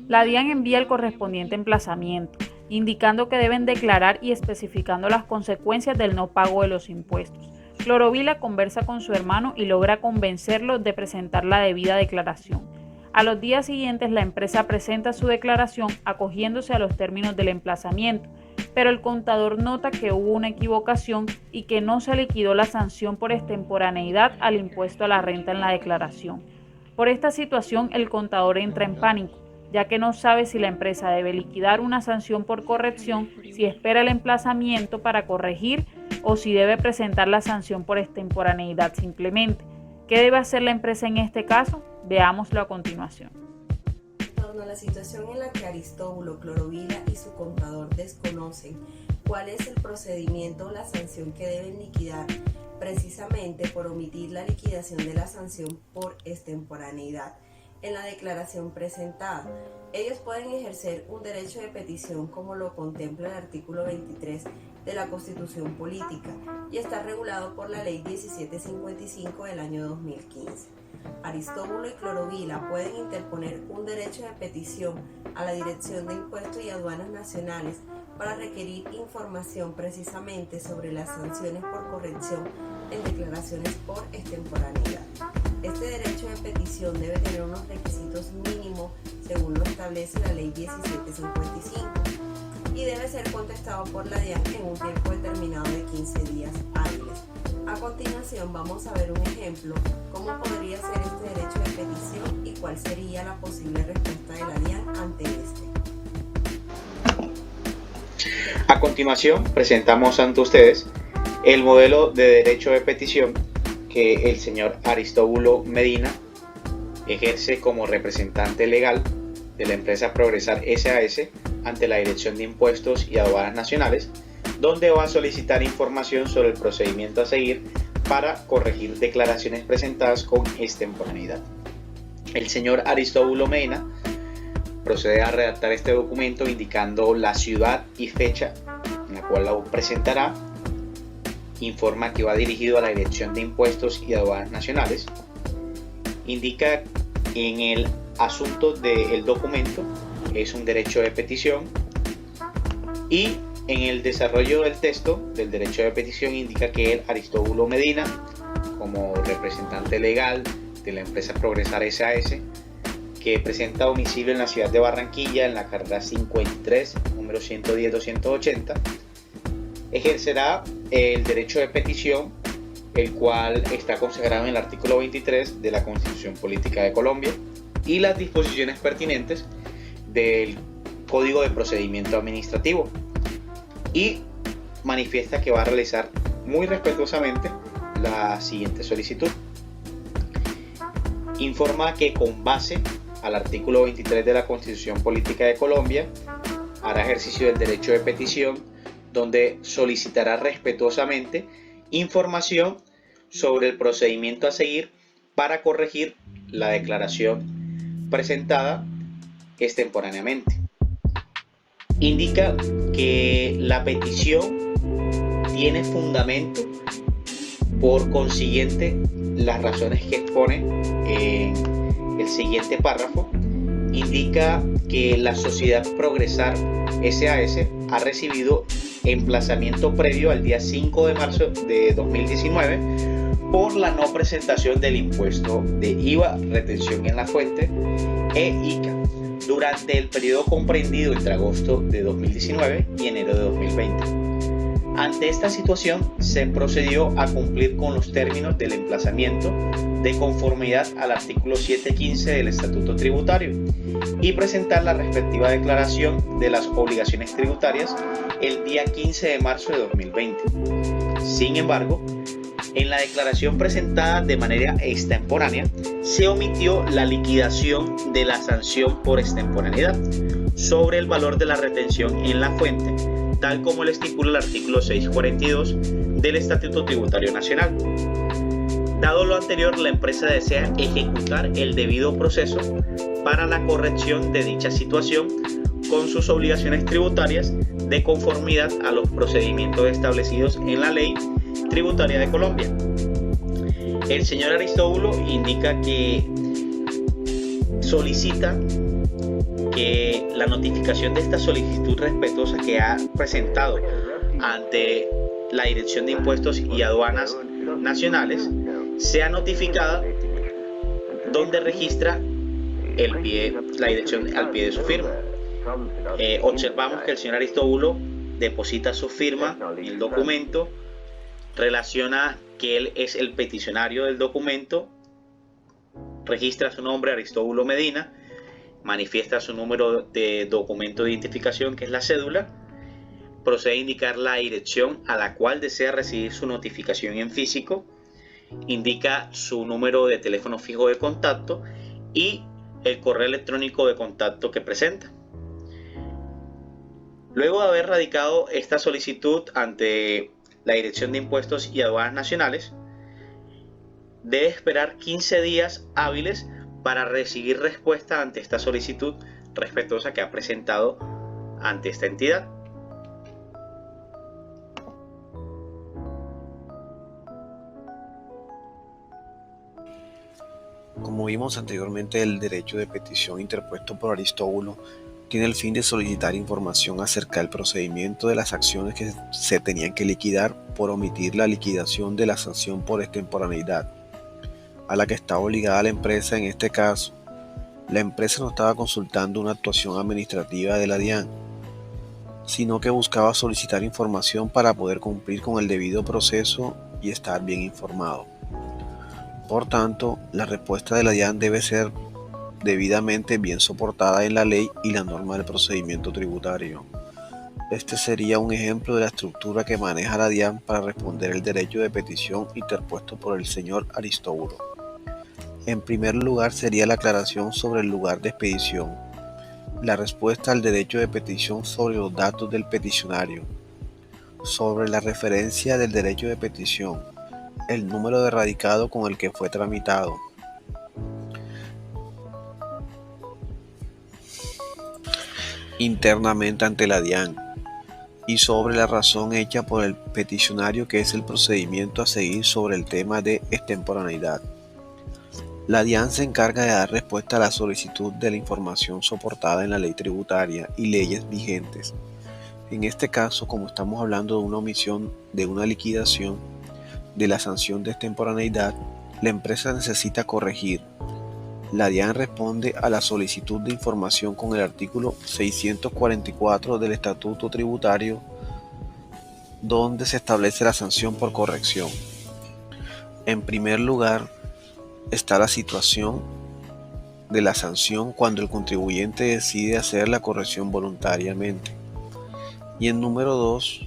E: La DIAN envía el correspondiente emplazamiento, indicando que deben declarar y especificando las consecuencias del no pago de los impuestos. Clorovila conversa con su hermano y logra convencerlo de presentar la debida declaración. A los días siguientes, la empresa presenta su declaración acogiéndose a los términos del emplazamiento, pero el contador nota que hubo una equivocación y que no se liquidó la sanción por extemporaneidad al impuesto a la renta en la declaración. Por esta situación, el contador entra en pánico, ya que no sabe si la empresa debe liquidar una sanción por corrección, si espera el emplazamiento para corregir o si debe presentar la sanción por extemporaneidad simplemente. ¿Qué debe hacer la empresa en este caso? Veámoslo a continuación.
C: En torno a la situación en la que Aristóbulo, Clorovila y su contador desconocen cuál es el procedimiento o la sanción que deben liquidar, precisamente por omitir la liquidación de la sanción por extemporaneidad, en la declaración presentada. Ellos pueden ejercer un derecho de petición como lo contempla el artículo 23 de la Constitución Política y está regulado por la Ley 1755 del año 2015. Aristóbulo y Clorovila pueden interponer un derecho de petición a la Dirección de Impuestos y Aduanas Nacionales para requerir información precisamente sobre las sanciones por corrección en declaraciones por extemporaneidad. Este derecho de petición debe tener unos requisitos mínimos según lo establece la Ley 1755 y debe ser contestado por la DIAN en un tiempo determinado de 15 días hábiles. A continuación vamos a ver un ejemplo cómo podría ser este derecho de petición y cuál sería la posible respuesta de la DIAN ante este.
D: A continuación presentamos ante ustedes el modelo de derecho de petición que el señor Aristóbulo Medina ejerce como representante legal de la empresa Progresar SAS ante la Dirección de Impuestos y Aduanas Nacionales, donde va a solicitar información sobre el procedimiento a seguir para corregir declaraciones presentadas con extemporaneidad. El señor Aristóbulo Medina procede a redactar este documento indicando la ciudad y fecha en la cual la presentará. Informa que va dirigido a la Dirección de Impuestos y Aduanas Nacionales. Indica en el asunto del documento es un derecho de petición y en el desarrollo del texto del derecho de petición indica que el Aristóbulo Medina, como representante legal de la empresa Progresar SAS, que presenta domicilio en la ciudad de Barranquilla, en la carrera 53, número 110-280, ejercerá el derecho de petición, el cual está consagrado en el artículo 23 de la Constitución Política de Colombia y las disposiciones pertinentes del Código de Procedimiento Administrativo, y manifiesta que va a realizar muy respetuosamente la siguiente solicitud. Informa que con base al artículo 23 de la Constitución Política de Colombia hará ejercicio del derecho de petición, donde solicitará respetuosamente información sobre el procedimiento a seguir para corregir la declaración presentada extemporáneamente. Indica que la petición tiene fundamento, por consiguiente, las razones que expone en el siguiente párrafo. Indica que la sociedad Progresar SAS ha recibido emplazamiento previo al día 5 de marzo de 2019 por la no presentación del impuesto de IVA, retención en la fuente e ICA durante el periodo comprendido entre agosto de 2019 y enero de 2020. Ante esta situación se procedió a cumplir con los términos del emplazamiento de conformidad al artículo 715 del Estatuto Tributario y presentar la respectiva declaración de las obligaciones tributarias el día 15 de marzo de 2020. Sin embargo, en la declaración presentada de manera extemporánea se omitió la liquidación de la sanción por extemporaneidad sobre el valor de la retención en la fuente, tal como lo estipula el artículo 642 del Estatuto Tributario Nacional. Dado lo anterior, la empresa desea ejecutar el debido proceso para la corrección de dicha situación con sus obligaciones tributarias de conformidad a los procedimientos establecidos en la Ley Tributaria de Colombia. El señor Aristóbulo indica que solicita que la notificación de esta solicitud respetuosa que ha presentado ante la Dirección de Impuestos y Aduanas Nacionales sea notificada donde registra la dirección al pie de su firma. Observamos que el señor Aristóbulo deposita su firma en el documento, relaciona que él es el peticionario del documento, registra su nombre Aristóbulo Medina, manifiesta su número de documento de identificación, que es la cédula, procede a indicar la dirección a la cual desea recibir su notificación en físico, indica su número de teléfono fijo de contacto y el correo electrónico de contacto que presenta. Luego de haber radicado esta solicitud ante la Dirección de Impuestos y Aduanas Nacionales, debe esperar 15 días hábiles para recibir respuesta ante esta solicitud respetuosa que ha presentado ante esta entidad.
A: Como vimos anteriormente, el derecho de petición interpuesto por Aristóbulo tiene el fin de solicitar información acerca del procedimiento de las acciones que se tenían que liquidar por omitir la liquidación de la sanción por extemporaneidad, a la que estaba obligada la empresa. En este caso, la empresa no estaba consultando una actuación administrativa de la DIAN, sino que buscaba solicitar información para poder cumplir con el debido proceso y estar bien informado. Por tanto, la respuesta de la DIAN debe ser debidamente bien soportada en la ley y la norma del procedimiento tributario. Este sería un ejemplo de la estructura que maneja la DIAN para responder el derecho de petición interpuesto por el señor Aristóbulo. En primer lugar sería la aclaración sobre el lugar de expedición, la respuesta al derecho de petición sobre los datos del peticionario, sobre la referencia del derecho de petición, el número de radicado con el que fue tramitado, internamente ante la DIAN, y sobre la razón hecha por el peticionario, que es el procedimiento a seguir sobre el tema de extemporaneidad. La DIAN se encarga de dar respuesta a la solicitud de la información soportada en la ley tributaria y leyes vigentes. En este caso, como estamos hablando de una omisión de una liquidación de la sanción de extemporaneidad, la empresa necesita corregir. La DIAN responde a la solicitud de información con el artículo 644 del Estatuto Tributario, donde se establece la sanción por corrección. En primer lugar, está la situación de la sanción cuando el contribuyente decide hacer la corrección voluntariamente. Y en número 2,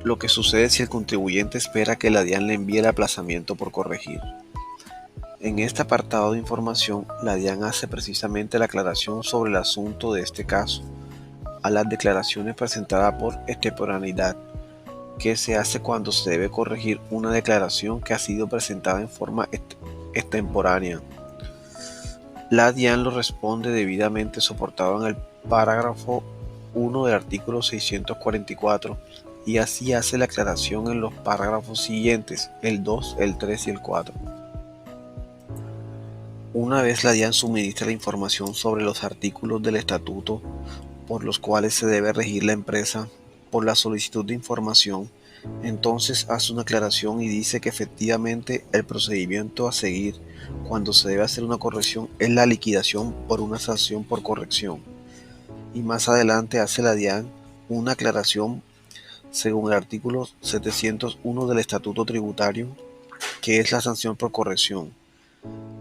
A: lo que sucede si el contribuyente espera que la DIAN le envíe el aplazamiento por corregir. En este apartado de información, la DIAN hace precisamente la aclaración sobre el asunto de este caso, a las declaraciones presentadas por extemporaneidad, que se hace cuando se debe corregir una declaración que ha sido presentada en forma extemporánea. La DIAN lo responde debidamente soportado en el parágrafo 1 del artículo 644 y así hace la aclaración en los párrafos siguientes, el 2, el 3 y el 4. Una vez la DIAN suministra la información sobre los artículos del estatuto por los cuales se debe regir la empresa por la solicitud de información, entonces hace una aclaración y dice que efectivamente el procedimiento a seguir cuando se debe hacer una corrección es la liquidación por una sanción por corrección. Y más adelante hace la DIAN una aclaración según el artículo 701 del Estatuto Tributario, que es la sanción por corrección.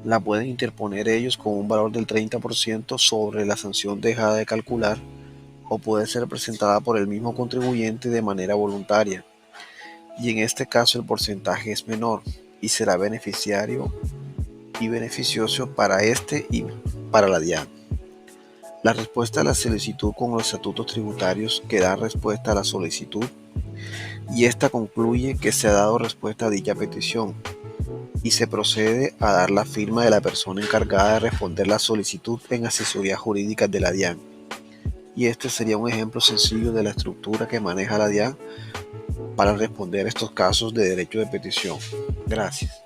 A: La pueden interponer ellos con un valor del 30% sobre la sanción dejada de calcular, o puede ser presentada por el mismo contribuyente de manera voluntaria, y en este caso el porcentaje es menor y será beneficiario y beneficioso para este y para la DIAN. La respuesta a la solicitud con los estatutos tributarios que da respuesta a la solicitud, y esta concluye que se ha dado respuesta a dicha petición y se procede a dar la firma de la persona encargada de responder la solicitud en asesorías jurídicas de la DIAN. Y este sería un ejemplo sencillo de la estructura que maneja la DIAN para responder estos casos de derecho de petición. Gracias.